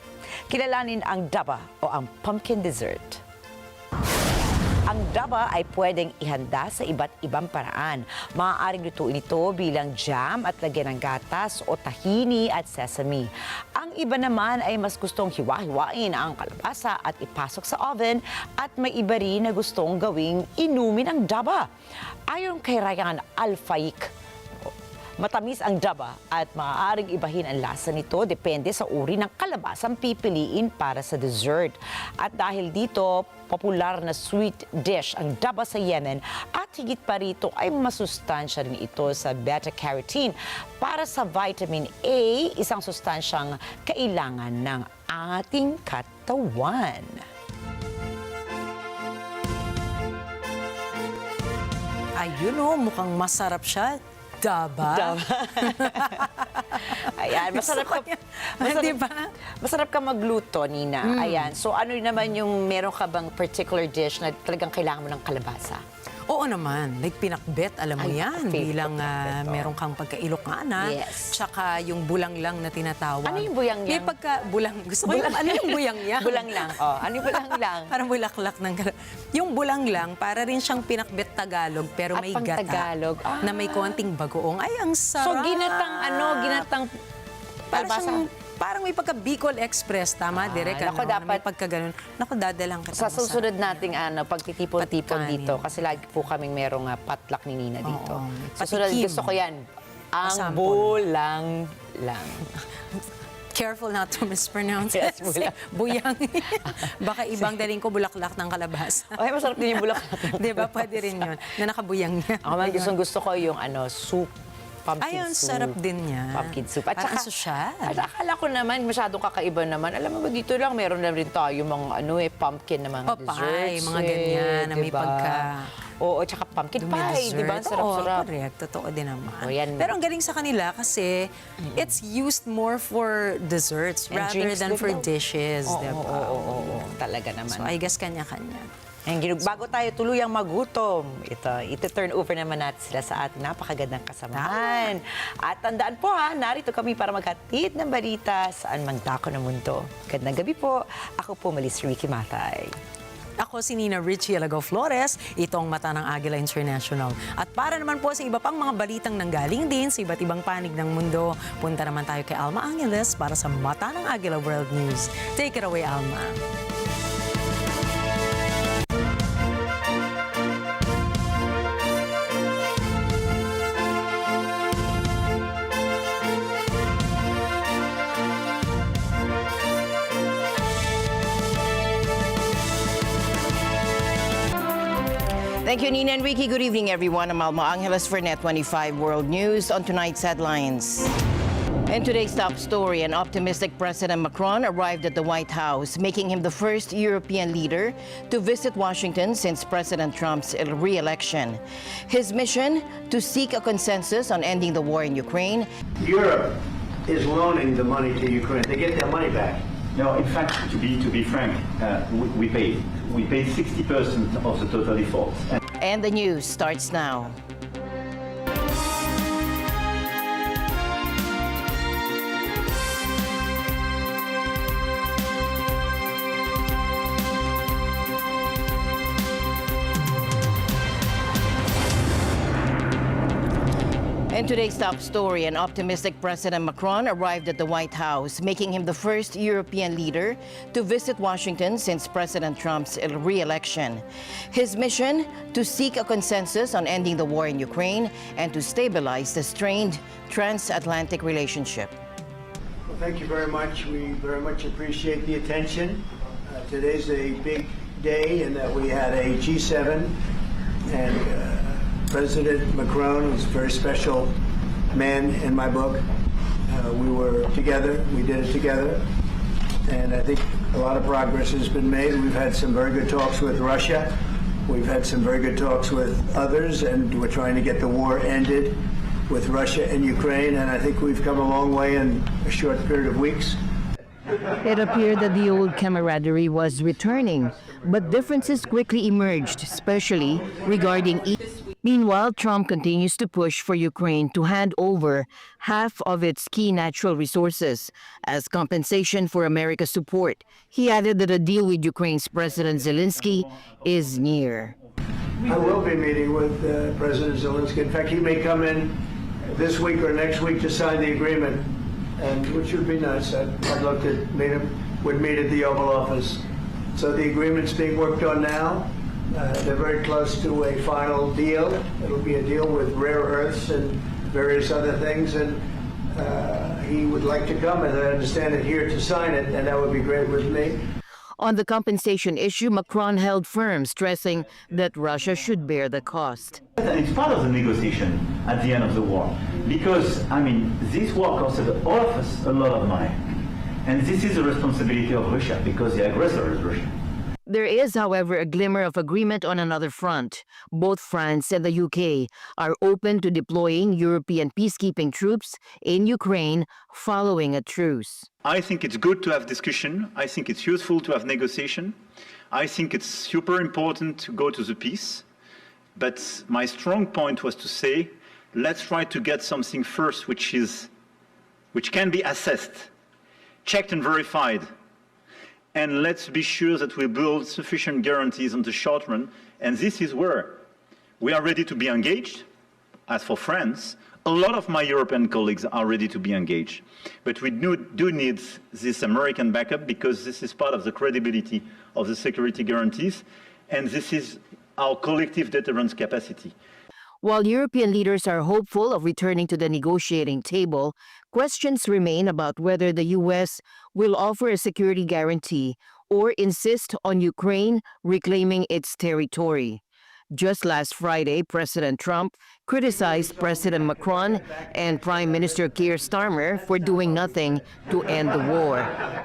Kilalanin ang daba o ang pumpkin dessert. Ang daba ay pwedeng ihanda sa iba't ibang paraan. Maaaring lutuin ito bilang jam at lagyan ng gatas o tahini at sesame. Ang iba naman ay mas gustong hiwa-hiwain ang kalabasa at ipasok sa oven at may iba rin na gustong gawing inumin ang daba. Ayon kay Ryan Al-Faik, matamis ang daba at maaaring ibahin ang lasa nito depende sa uri ng kalabasang pipiliin para sa dessert. At dahil dito, popular na sweet dish ang daba sa Yemen at higit pa rito ay masustansya rin ito sa beta-carotene para sa vitamin A, isang sustansyang kailangan ng ating katawan. Ayun o, mukhang masarap siya. Daba. Ayan, masarap ka magluto, Nina. Ayan, so ano naman yung meron ka bang particular dish na talagang kailangan mo ng kalabasa? Oo naman, like pinakbet, alam mo yan, bilang meron kang pagka-Ilocana, tsaka yung bulang lang na tinatawag. Ano yung bulang May pagka-bulang, gusto mo yung, ano yung bulang yan? Bulang lang, ano yung bulang lang? Parang bulaklak ng yung bulang lang, para rin siyang pinakbet Tagalog, pero may gata. Tagalog. Na may konting bagoong. Ay, ang sarap! So, ginatang kalabasa? Parang may pagka-Bicol Express, tama, Direk? Naku, dapat may pagka-ganun. Naku, dadalang ka. Sa susunod nating pagtitipon-tipon dito, kasi lagi po kaming merong potluck ni Nina dito. Susunod, gusto ko yan. Ang bulang lang. Careful not to mispronounce Yes, it. Buyang. Baka ibang daling ko bulaklak ng kalabasa. Ay, masarap din yung bulaklak. Di ba? Pwede rin yun. Na nakabuyang niya. Ako man gusto ko yung soup. Pumpkin Ayun, soup. sarap din niya. Pumpkin soup. At parang saka, sosyal. At akala ko naman, masyadong kakaiba naman. Alam mo ba, dito lang, meron na rin tayo mga pumpkin na mga desserts. Mga ganyan, na may pagka... Oo, tsaka pumpkin pie, di ba? Sarap-sarap. Correct. Totoo din naman. Yan. Pero ang galing sa kanila kasi it's used more for desserts And rather than for daw. dishes. Oo, talaga naman. So I guess kanya-kanya. Bago tayo tuluyang magutom, ito turn over naman natin sila sa ating napakagandang kasamahan. At tandaan po narito kami para maghatid ng balita saan mang dako ng mundo. Gandang gabi po. Ako po, Malis Ricky Matay. Ako si Nina Richie Alago Flores, itong Mata ng Agila International. At para naman po sa iba pang mga balitang nanggaling din sa iba't ibang panig ng mundo, punta naman tayo kay Alma Angeles para sa Mata ng Agila World News. Take it away, Alma. Thank you, Nina and Ricky. Good evening, everyone. I'm Alma Angeles for NET25 World News. On tonight's headlines. In today's top story, an optimistic President Macron arrived at the White House, making him the first European leader to visit Washington since President Trump's re-election. His mission, to seek a consensus on ending the war in Ukraine. Europe is loaning the money to Ukraine. They get their money back. No, in fact, to be frank, we paid 60% of the total effort. And the news starts now. In today's top story, an optimistic President Macron arrived at the White House, making him the first European leader to visit Washington since President Trump's re-election. His mission, to seek a consensus on ending the war in Ukraine and to stabilize the strained transatlantic relationship. Well, thank you very much. We very much appreciate the attention. Today's a big day in that we had a G7 and President Macron is a very special man in my book. We were together, we did it together, and I think a lot of progress has been made. We've had some very good talks with Russia. We've had some very good talks with others, and we're trying to get the war ended with Russia and Ukraine, and I think we've come a long way in a short period of weeks. It appeared that the old camaraderie was returning, but differences quickly emerged, especially regarding Meanwhile, Trump continues to push for Ukraine to hand over half of its key natural resources as compensation for America's support. He added that a deal with Ukraine's President Zelensky is near. I will be meeting with President Zelensky. In fact, he may come in this week or next week to sign the agreement, and which would be nice. I'd love to meet him. Would meet at the Oval Office. So the agreement's being worked on now. They're very close to a final deal. It'll be a deal with rare earths and various other things, and he would like to come, as I understand it, here to sign it, and that would be great with me. On the compensation issue, Macron held firm, stressing that Russia should bear the cost. And it's part of the negotiation at the end of the war. Because, this war costed all of us a lot of money. And this is the responsibility of Russia, because the aggressor is Russia. There is, however, a glimmer of agreement on another front. Both France and the UK are open to deploying European peacekeeping troops in Ukraine following a truce. I think it's good to have discussion. I think it's useful to have negotiation. I think it's super important to go to the peace. But my strong point was to say, let's try to get something first which can be assessed, checked and verified. And let's be sure that we build sufficient guarantees on the short run. And this is where we are ready to be engaged. As for France, a lot of my European colleagues are ready to be engaged. But we do need this American backup, because this is part of the credibility of the security guarantees. And this is our collective deterrence capacity. While European leaders are hopeful of returning to the negotiating table, questions remain about whether the U.S. will offer a security guarantee or insist on Ukraine reclaiming its territory. Just last Friday, President Trump criticized President Macron and Prime Minister Keir Starmer for doing nothing to end the war.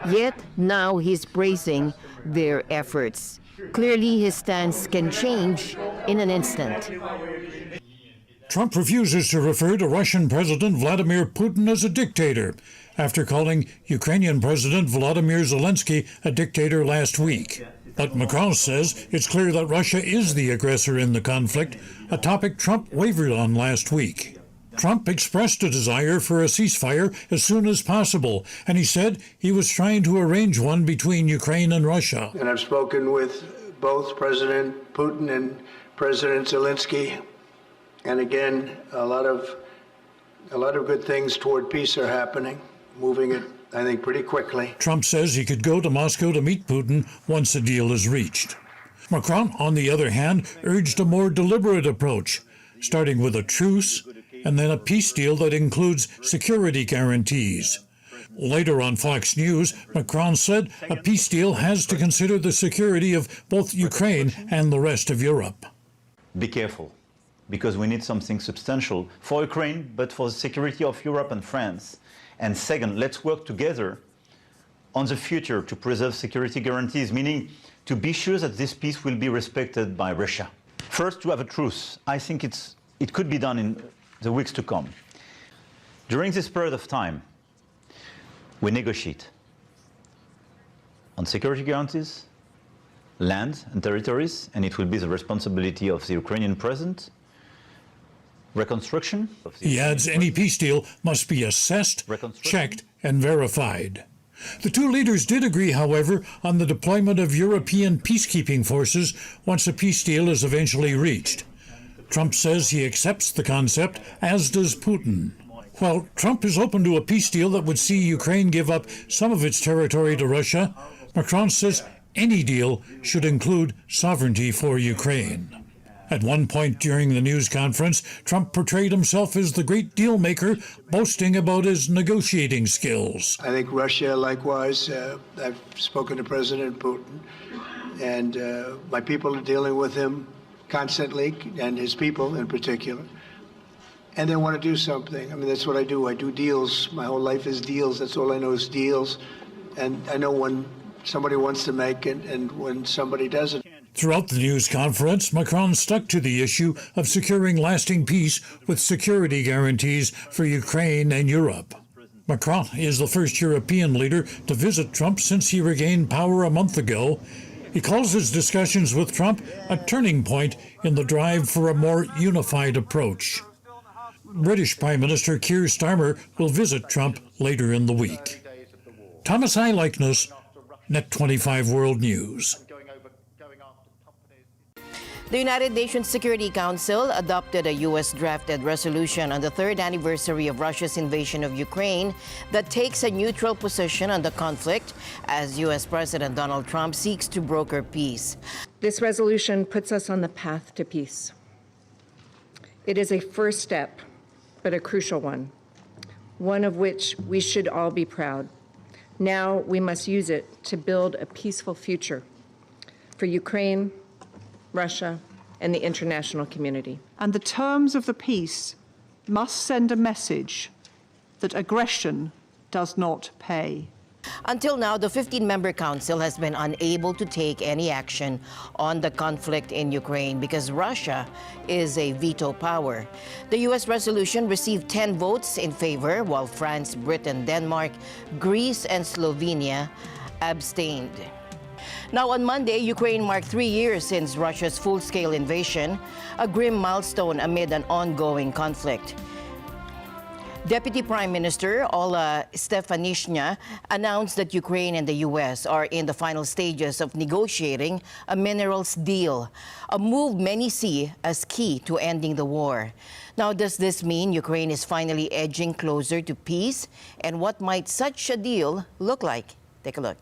Yet now he's praising their efforts. Clearly, his stance can change in an instant. Trump refuses to refer to Russian President Vladimir Putin as a dictator after calling Ukrainian President Volodymyr Zelensky a dictator last week. But Macron says it's clear that Russia is the aggressor in the conflict, a topic Trump wavered on last week. Trump expressed a desire for a ceasefire as soon as possible, and he said he was trying to arrange one between Ukraine and Russia. And I've spoken with both President Putin and President Zelensky. And again, a lot of good things toward peace are happening, moving it, I think, pretty quickly. Trump says he could go to Moscow to meet Putin once a deal is reached. Macron, on the other hand, urged a more deliberate approach, starting with a truce and then a peace deal that includes security guarantees. Later on Fox News, Macron said a peace deal has to consider the security of both Ukraine and the rest of Europe. Be careful, because we need something substantial for Ukraine, but for the security of Europe and France. And second, let's work together on the future to preserve security guarantees, meaning to be sure that this peace will be respected by Russia. First, to have a truce. I think it could be done in the weeks to come. During this period of time, we negotiate on security guarantees, land and territories, and it will be the responsibility of the Ukrainian president. Reconstruction. He adds any peace deal must be assessed, checked, and verified. The two leaders did agree, however, on the deployment of European peacekeeping forces once a peace deal is eventually reached. Trump says he accepts the concept, as does Putin. While Trump is open to a peace deal that would see Ukraine give up some of its territory to Russia, Macron says any deal should include sovereignty for Ukraine. At one point during the news conference, Trump portrayed himself as the great deal maker, boasting about his negotiating skills. I think Russia, likewise, I've spoken to President Putin, and my people are dealing with him constantly, and his people in particular. And they want to do something. I mean, that's what I do. I do deals. My whole life is deals. That's all I know is deals. And I know when somebody wants to make it and when somebody doesn't. Throughout the news conference, Macron stuck to the issue of securing lasting peace with security guarantees for Ukraine and Europe. Macron is the first European leader to visit Trump since he regained power a month ago. He calls his discussions with Trump a turning point in the drive for a more unified approach. British Prime Minister Keir Starmer will visit Trump later in the week. Thomas I. Likeness, NET25 World News. The United Nations Security Council adopted a U.S. drafted resolution on the third anniversary of Russia's invasion of Ukraine that takes a neutral position on the conflict as U.S. President Donald Trump seeks to broker peace. This resolution puts us on the path to peace. It is a first step, but a crucial one of which we should all be proud. Now we must use it to build a peaceful future for Ukraine, Russia, and the international community. And the terms of the peace must send a message that aggression does not pay. Until now, the 15-member council has been unable to take any action on the conflict in Ukraine because Russia is a veto power. The U.S. resolution received 10 votes in favor, while France, Britain, Denmark, Greece, and Slovenia abstained. Now, on Monday, Ukraine marked 3 years since Russia's full-scale invasion, a grim milestone amid an ongoing conflict. Deputy Prime Minister Ola Stefanishina announced that Ukraine and the U.S. are in the final stages of negotiating a minerals deal, a move many see as key to ending the war. Now, does this mean Ukraine is finally edging closer to peace? And what might such a deal look like? Take a look.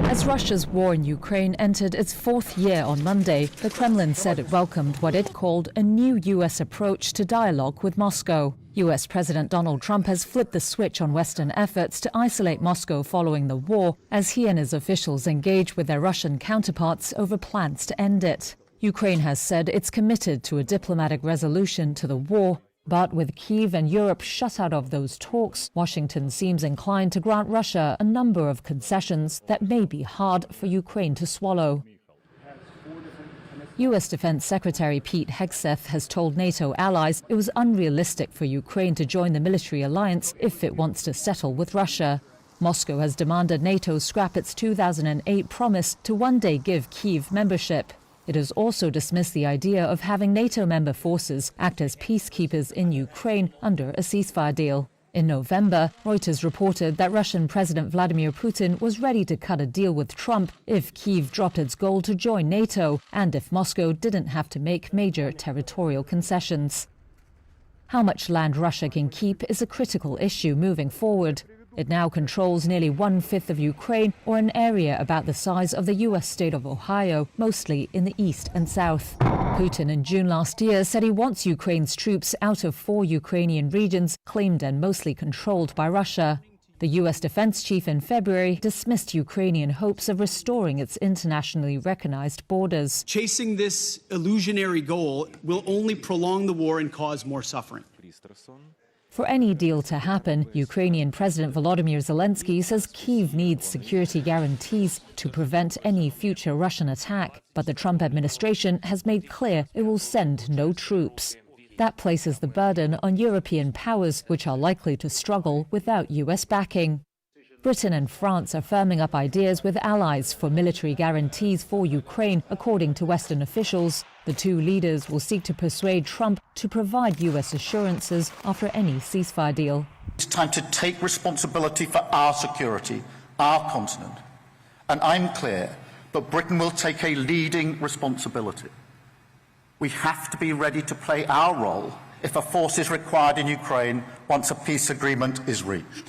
As Russia's war in Ukraine entered its fourth year on Monday, the Kremlin said it welcomed what it called a new U.S. approach to dialogue with Moscow. U.S. President Donald Trump has flipped the switch on Western efforts to isolate Moscow following the war, as he and his officials engage with their Russian counterparts over plans to end it. Ukraine has said it's committed to a diplomatic resolution to the war. But with Kyiv and Europe shut out of those talks, Washington seems inclined to grant Russia a number of concessions that may be hard for Ukraine to swallow. U.S. Defense Secretary Pete Hegseth has told NATO allies it was unrealistic for Ukraine to join the military alliance if it wants to settle with Russia. Moscow has demanded NATO scrap its 2008 promise to one day give Kyiv membership. It has also dismissed the idea of having NATO member forces act as peacekeepers in Ukraine under a ceasefire deal. In November, Reuters reported that Russian President Vladimir Putin was ready to cut a deal with Trump if Kyiv dropped its goal to join NATO and if Moscow didn't have to make major territorial concessions. How much land Russia can keep is a critical issue moving forward. It now controls nearly 1/5 of Ukraine, or an area about the size of the U.S. state of Ohio, mostly in the east and south. Putin in June last year said he wants Ukraine's troops out of 4 Ukrainian regions claimed and mostly controlled by Russia. The U.S. defense chief in February dismissed Ukrainian hopes of restoring its internationally recognized borders. Chasing this illusionary goal will only prolong the war and cause more suffering. For any deal to happen, Ukrainian President Volodymyr Zelensky says Kyiv needs security guarantees to prevent any future Russian attack. But the Trump administration has made clear it will send no troops. That places the burden on European powers, which are likely to struggle without U.S. backing. Britain and France are firming up ideas with allies for military guarantees for Ukraine, according to Western officials. The two leaders will seek to persuade Trump to provide U.S. assurances after any ceasefire deal. It's time to take responsibility for our security, our continent. And I'm clear that Britain will take a leading responsibility. We have to be ready to play our role if a force is required in Ukraine once a peace agreement is reached.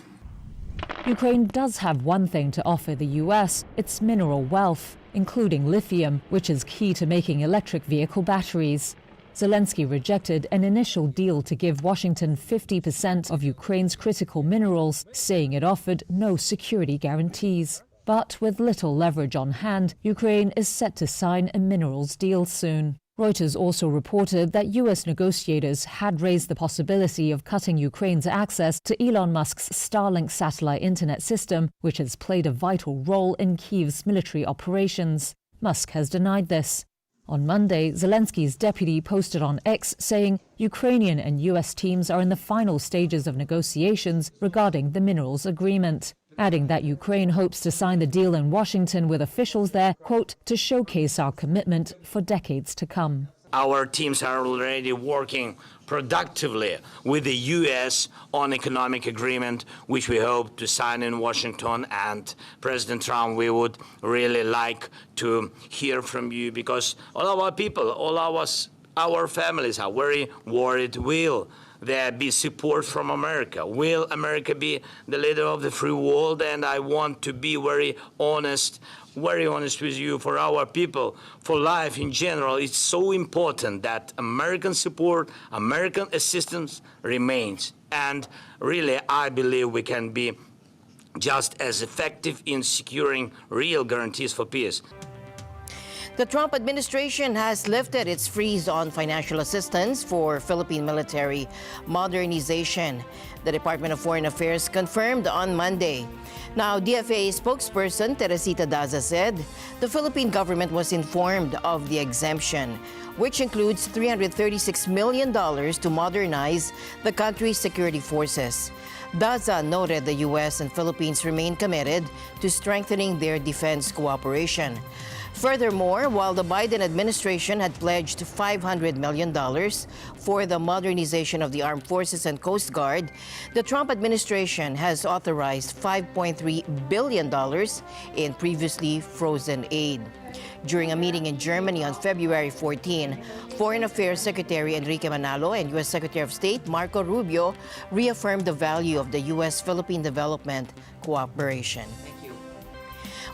Ukraine does have one thing to offer the U.S., its mineral wealth, including lithium, which is key to making electric vehicle batteries. Zelensky rejected an initial deal to give Washington 50% of Ukraine's critical minerals, saying it offered no security guarantees. But with little leverage on hand, Ukraine is set to sign a minerals deal soon. Reuters also reported that U.S. negotiators had raised the possibility of cutting Ukraine's access to Elon Musk's Starlink satellite internet system, which has played a vital role in Kyiv's military operations. Musk has denied this. On Monday, Zelensky's deputy posted on X saying Ukrainian and US teams are in the final stages of negotiations regarding the minerals agreement, adding that Ukraine hopes to sign the deal in Washington with officials there, quote, to showcase our commitment for decades to come. Our teams are already working productively with the U.S. on economic agreement, which we hope to sign in Washington. And President Trump, we would really like to hear from you, because all our people, all our families are very worried. Will there be support from America? Will America be the leader of the free world? And I want to be very honest with you. For our people, for life in general, it's so important that American support, American assistance remains. And really, I believe we can be just as effective in securing real guarantees for peace. The Trump administration has lifted its freeze on financial assistance for Philippine military modernization. The Department of Foreign Affairs confirmed on Monday. Now, DFA spokesperson Teresita Daza said the Philippine government was informed of the exemption, which includes $336 million to modernize the country's security forces. Daza noted the U.S. and Philippines remain committed to strengthening their defense cooperation. Furthermore, while the Biden administration had pledged $500 million for the modernization of the armed forces and Coast Guard, the Trump administration has authorized $5.3 billion in previously frozen aid. During a meeting in Germany on February 14, Foreign Affairs Secretary Enrique Manalo and U.S. Secretary of State Marco Rubio reaffirmed the value of the U.S.-Philippine development cooperation.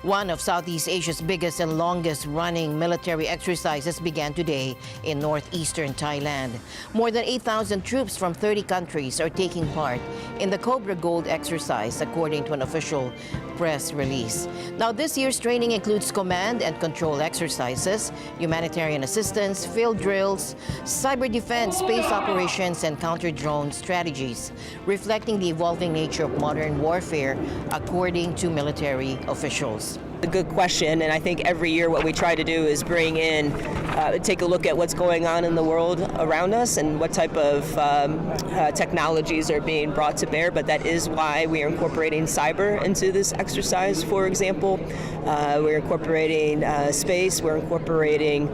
One of Southeast Asia's biggest and longest-running military exercises began today in northeastern Thailand. More than 8,000 troops from 30 countries are taking part in the Cobra Gold exercise, according to an official press release. Now, this year's training includes command and control exercises, humanitarian assistance, field drills, cyber defense, space operations, and counter-drone strategies, reflecting the evolving nature of modern warfare, according to military officials. A good question, and I think every year what we try to do is bring in, take a look at what's going on in the world around us and what type of technologies are being brought to bear, but that is why we are incorporating cyber into this exercise, for example. We're incorporating space, we're incorporating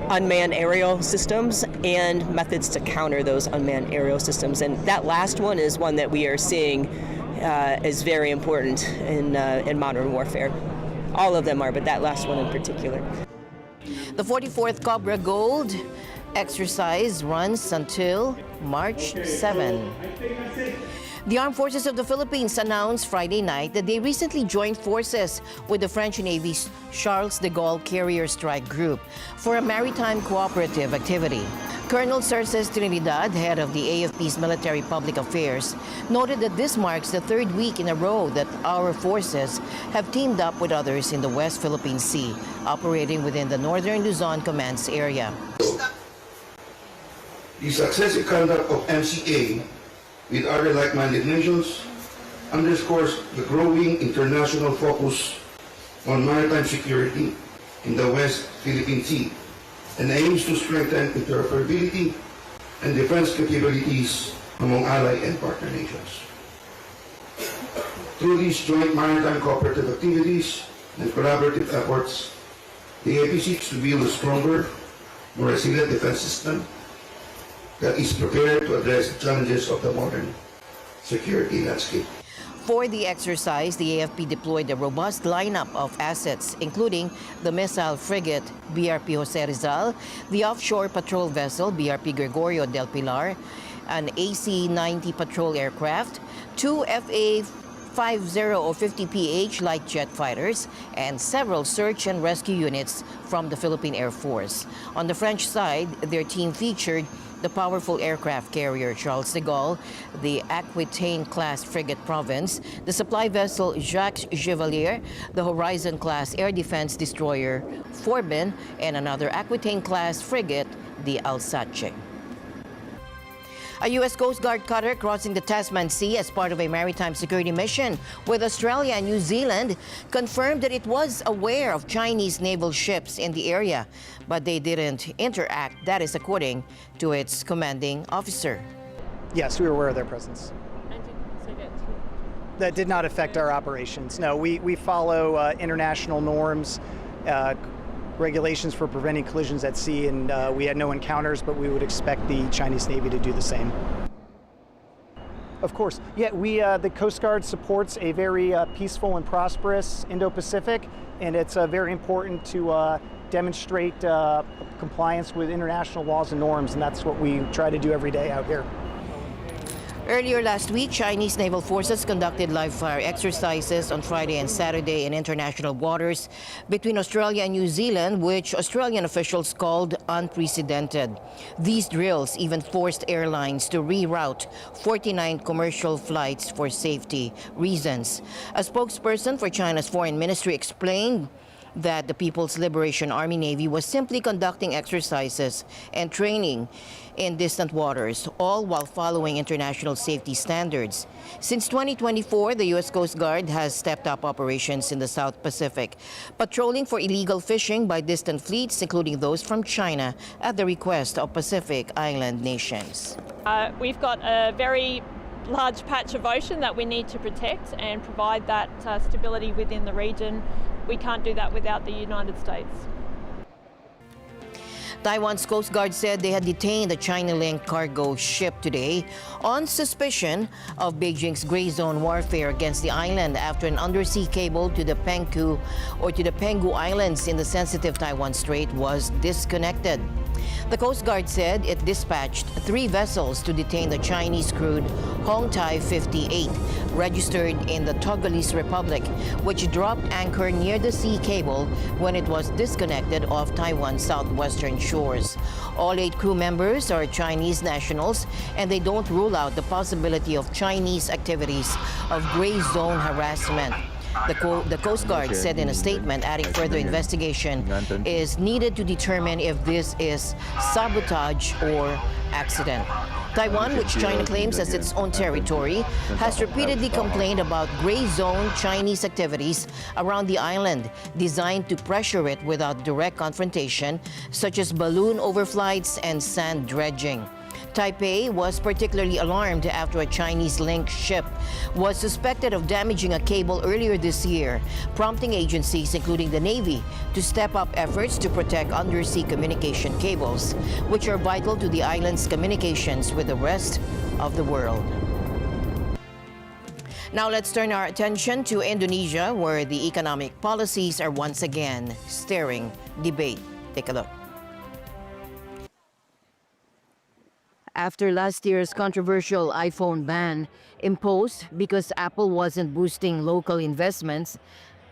unmanned aerial systems and methods to counter those unmanned aerial systems, and that last one is one that we are seeing is very important in modern warfare. All of them are, but that last one in particular. The 44th Cobra Gold exercise runs until March 7. The Armed Forces of the Philippines announced Friday night that they recently joined forces with the French Navy's Charles de Gaulle Carrier Strike Group for a maritime cooperative activity. Colonel Cerces Trinidad, head of the AFP's Military Public Affairs, noted that this marks the third week in a row that our forces have teamed up with others in the West Philippine Sea, operating within the Northern Luzon Command's area. The successive conduct of MCA with other like-minded nations underscores the growing international focus on maritime security in the West Philippine Sea and aims to strengthen interoperability and defense capabilities among ally and partner nations. Through these joint maritime cooperative activities and collaborative efforts, the AP seeks to build a stronger, more resilient defense system that is prepared to address the challenges of the modern security landscape. For the exercise, the AFP deployed a robust lineup of assets, including the missile frigate BRP Jose Rizal, the offshore patrol vessel BRP Gregorio del Pilar, an AC-90 patrol aircraft, two FA-50 or 50PH light jet fighters, and several search and rescue units from the Philippine Air Force. On the French side, their team featured the powerful aircraft carrier Charles de Gaulle, the Aquitaine-class frigate Province, the supply vessel Jacques Chevalier, the Horizon-class air defense destroyer Forbin, and another Aquitaine-class frigate, the Alsace. A U.S. Coast Guard cutter crossing the Tasman Sea as part of a maritime security mission with Australia and New Zealand confirmed that it was aware of Chinese naval ships in the area, but they didn't interact. That is according to its commanding officer. Yes, we were aware of their presence. That did not affect our operations. No, we follow international norms, regulations for preventing collisions at sea, and we had no encounters, but we would expect the Chinese Navy to do the same. Of course, yeah, the Coast Guard supports a very peaceful and prosperous Indo-Pacific, and it's very important to demonstrate compliance with international laws and norms, and that's what we try to do every day out here. Earlier last week, Chinese naval forces conducted live-fire exercises on Friday and Saturday in international waters between Australia and New Zealand, which Australian officials called unprecedented. These drills even forced airlines to reroute 49 commercial flights for safety reasons. A spokesperson for China's foreign ministry explained that the People's Liberation Army Navy was simply conducting exercises and training in distant waters, all while following international safety standards. Since 2024, the U.S. Coast Guard has stepped up operations in the South Pacific, patrolling for illegal fishing by distant fleets, including those from China, at the request of Pacific Island nations. We've got a very large patch of ocean that we need to protect and provide that stability within the region. We can't do that without the United States. Taiwan's Coast Guard said they had detained a China-linked cargo ship today on suspicion of Beijing's gray zone warfare against the island after an undersea cable to the Penghu Islands in the sensitive Taiwan Strait was disconnected. The Coast Guard said it dispatched 3 vessels to detain the Chinese-crewed Hongtai 58, registered in the Togolese Republic, which dropped anchor near the sea cable when it was disconnected off Taiwan's southwestern shores. All 8 crew members are Chinese nationals, and they don't rule out the possibility of Chinese activities of gray zone harassment. The Coast Guard said in a statement, adding further investigation is needed to determine if this is sabotage or accident. Taiwan, which China claims as its own territory, has repeatedly complained about gray zone Chinese activities around the island designed to pressure it without direct confrontation, such as balloon overflights and sand dredging. Taipei was particularly alarmed after a Chinese-linked ship was suspected of damaging a cable earlier this year, prompting agencies, including the Navy, to step up efforts to protect undersea communication cables, which are vital to the island's communications with the rest of the world. Now let's turn our attention to Indonesia, where the economic policies are once again stirring debate. Take a look. After last year's controversial iPhone ban imposed because Apple wasn't boosting local investments,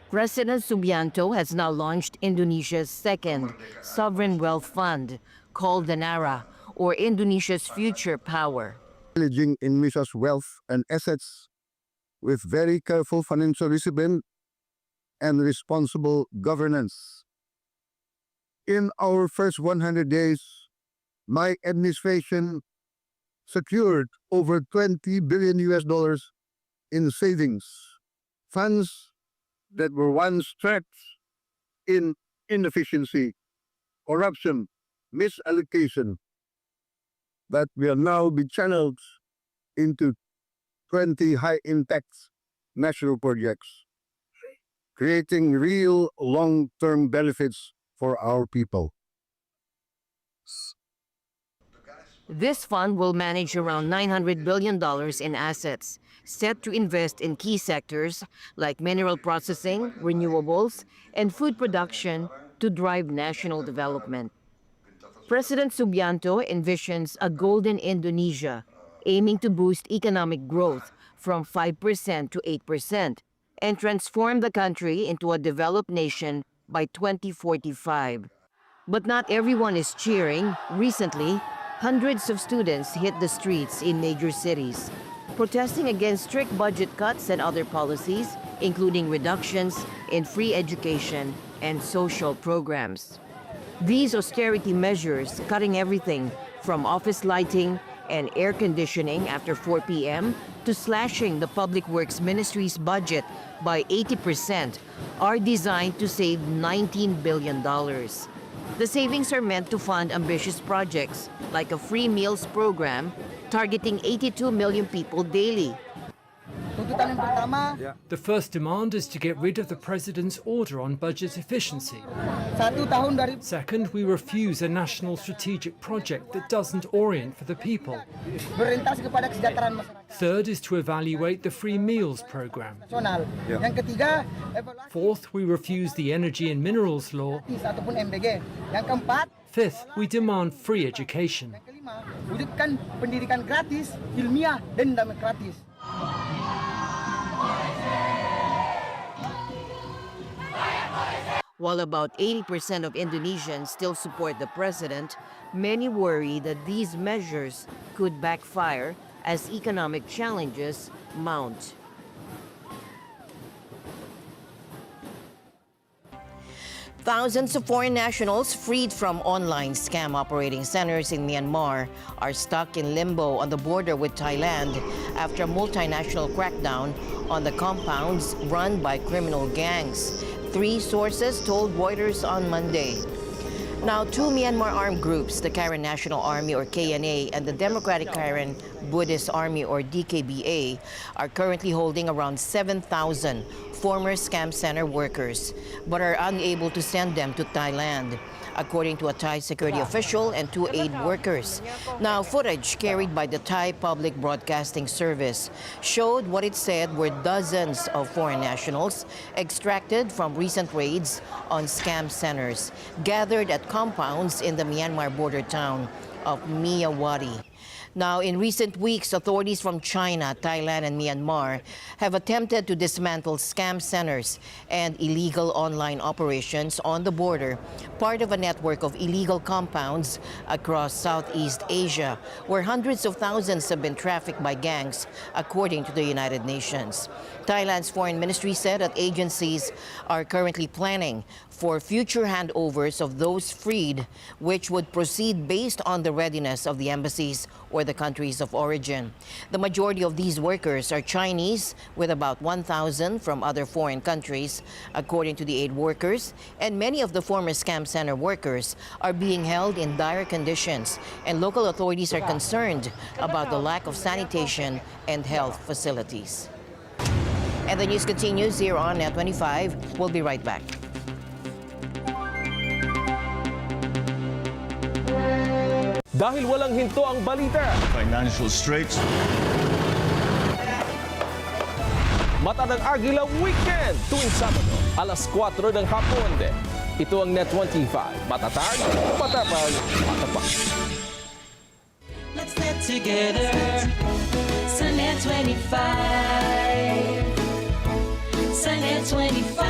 President Subianto has now launched Indonesia's second sovereign wealth fund called the NARA, or Indonesia's Future Power. Managing Indonesia's wealth and assets with very careful financial discipline and responsible governance. In our first 100 days, my administration secured over $20 billion in savings, funds that were once trapped in inefficiency, corruption, misallocation, that will now be channeled into 20 high-impact national projects, creating real long-term benefits for our people. This fund will manage around $900 billion in assets, set to invest in key sectors like mineral processing, renewables, and food production to drive national development. President Subianto envisions a golden Indonesia, aiming to boost economic growth from 5% to 8% and transform the country into a developed nation by 2045. But not everyone is cheering. Recently, hundreds of students hit the streets in major cities, protesting against strict budget cuts and other policies, including reductions in free education and social programs. These austerity measures, cutting everything from office lighting and air conditioning after 4 p.m. to slashing the Public Works Ministry's budget by 80% are designed to save $19 billion. The savings are meant to fund ambitious projects like a free meals program targeting 82 million people daily. The first demand is to get rid of the president's order on budget efficiency. Second, we refuse a national strategic project that doesn't orient for the people. Third is to evaluate the free meals program. Fourth, we refuse the energy and minerals law. Fifth, we demand free education. While about 80% of Indonesians still support the president, many worry that these measures could backfire as economic challenges mount. Thousands of foreign nationals freed from online scam operating centers in Myanmar are stuck in limbo on the border with Thailand after a multinational crackdown on the compounds run by criminal gangs. 3 sources told Reuters on Monday. Now, 2 Myanmar armed groups, the Karen National Army or KNA and the Democratic Karen Buddhist Army or DKBA, are currently holding around 7,000 former scam center workers, but are unable to send them to Thailand, according to a Thai security official and 2 aid workers. Now, footage carried by the Thai Public Broadcasting Service showed what it said were dozens of foreign nationals extracted from recent raids on scam centers gathered at compounds in the Myanmar border town of Miyawadi. Now, in recent weeks, authorities from China, Thailand, and Myanmar have attempted to dismantle scam centers and illegal online operations on the border, part of a network of illegal compounds across Southeast Asia, where hundreds of thousands have been trafficked by gangs, according to the United Nations. Thailand's foreign ministry said that agencies are currently planning for future handovers of those freed, which would proceed based on the readiness of the embassies or the countries of origin. The majority of these workers are Chinese, with about 1,000 from other foreign countries, according to the aid workers, and many of the former scam center workers are being held in dire conditions, and local authorities are concerned about the lack of sanitation and health facilities. And the news continues here on NET25. We'll be right back. Dahil walang hinto ang balita. Financial straits. Mata ng Agila Weekend tuwing Sabado, alas 4 ng hapon. Ito ang NET25. Matatag, matapag, matapak. Let's net together sa NET25. Sa NET25.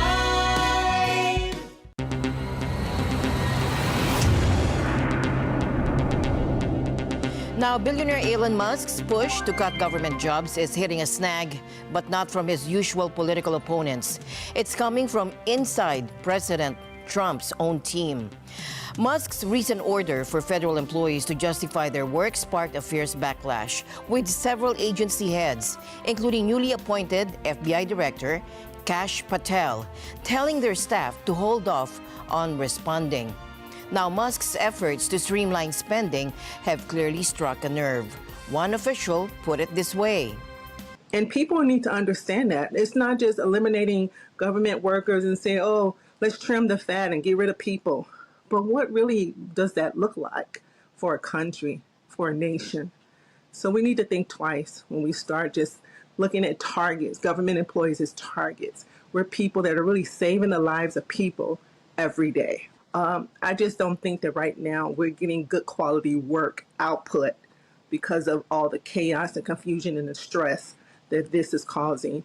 Now, billionaire Elon Musk's push to cut government jobs is hitting a snag, but not from his usual political opponents. It's coming from inside President Trump's own team. Musk's recent order for federal employees to justify their work sparked a fierce backlash, with several agency heads, including newly appointed FBI Director Kash Patel, telling their staff to hold off on responding. Now, Musk's efforts to streamline spending have clearly struck a nerve. One official put it this way. And people need to understand that. It's not just eliminating government workers and saying, oh, let's trim the fat and get rid of people. But what really does that look like for a country, for a nation? So we need to think twice when we start just looking at targets, government employees as targets. We're people that are really saving the lives of people every day. I just don't think that right now we're getting good quality work output because of all the chaos and confusion and the stress that this is causing.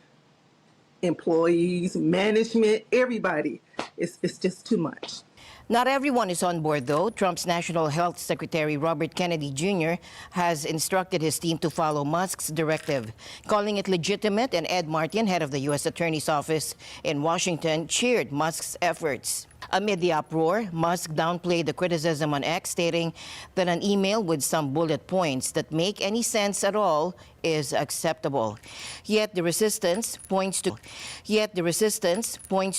Employees, management, everybody. It's just too much. Not everyone is on board, though. Trump's National Health Secretary Robert Kennedy Jr. has instructed his team to follow Musk's directive, calling it legitimate, and Ed Martin, head of the U.S. Attorney's Office in Washington, cheered Musk's efforts. Amid the uproar, Musk downplayed the criticism on X, stating that an email with some bullet points that make any sense at all is acceptable. Yet the resistance points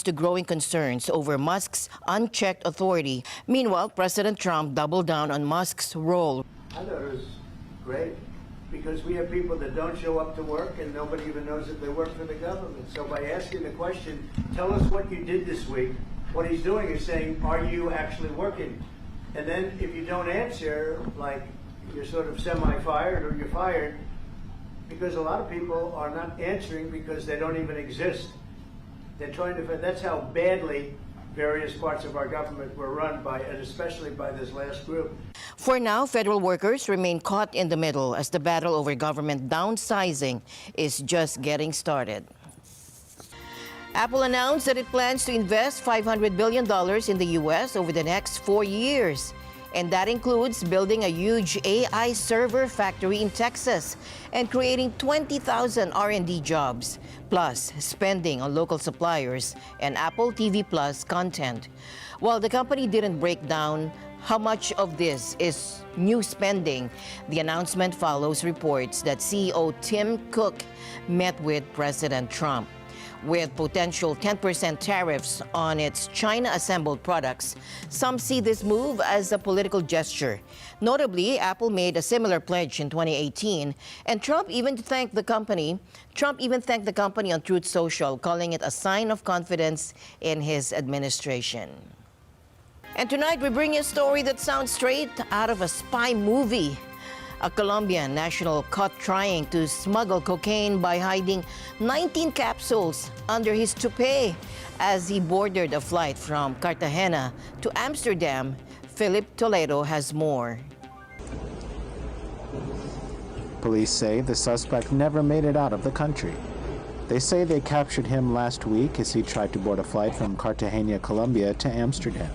to growing concerns over Musk's unchecked authority. Meanwhile, President Trump doubled down on Musk's role. I thought it was great because we have people that don't show up to work and nobody even knows that they work for the government. So by asking the question, tell us what you did this week, what he's doing is saying, are you actually working? And then if you don't answer, like you're sort of semi-fired or you're fired, because a lot of people are not answering because they don't even exist. They're trying to, that's how badly various parts of our government were run by, and especially by this last group. For now, federal workers remain caught in the middle as the battle over government downsizing is just getting started. Apple announced that it plans to invest $500 billion in the U.S. over the next 4 years. And that includes building a huge AI server factory in Texas and creating 20,000 R&D jobs, plus spending on local suppliers and Apple TV Plus content. While the company didn't break down how much of this is new spending, the announcement follows reports that CEO Tim Cook met with President Trump. With potential 10% tariffs on its China-assembled products, some see this move as a political gesture. Notably, Apple made a similar pledge in 2018, and Trump even thanked the company on Truth Social, calling it a sign of confidence in his administration. And tonight, we bring you a story that sounds straight out of a spy movie. A Colombian national caught trying to smuggle cocaine by hiding 19 capsules under his toupee as he boarded a flight from Cartagena to Amsterdam. Philip Toledo has more. Police say the suspect never made it out of the country. They say they captured him last week as he tried to board a flight from Cartagena, Colombia to Amsterdam.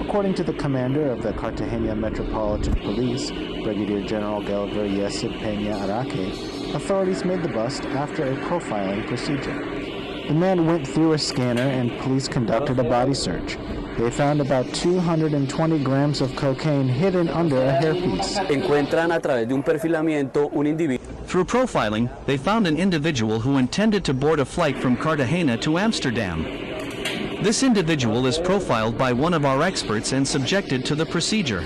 According to the commander of the Cartagena Metropolitan Police, Brigadier General Galver Yesid Peña Araque, authorities made the bust after a profiling procedure. The man went through a scanner and police conducted a body search. They found about 220 grams of cocaine hidden under a hairpiece. Through profiling, they found an individual who intended to board a flight from Cartagena to Amsterdam. This individual is profiled by one of our experts and subjected to the procedure.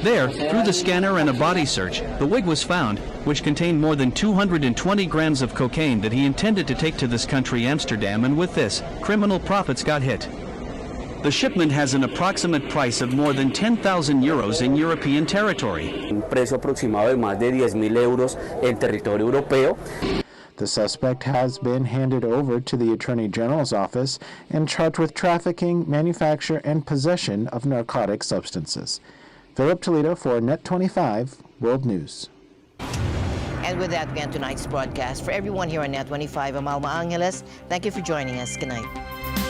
There, through the scanner and a body search, the wig was found, which contained more than 220 grams of cocaine that he intended to take to this country, Amsterdam, and with this, criminal profits got hit. The shipment has an approximate price of more than 10,000 euros in European territory. Un precio aproximado de más de 10,000 euros en territorio europeo. The suspect has been handed over to the Attorney General's office and charged with trafficking, manufacture, and possession of narcotic substances. Philip Toledo for NET25 World News. And with that, we end tonight's broadcast. For everyone here on NET25, I'm Alma Angeles. Thank you for joining us. Good night.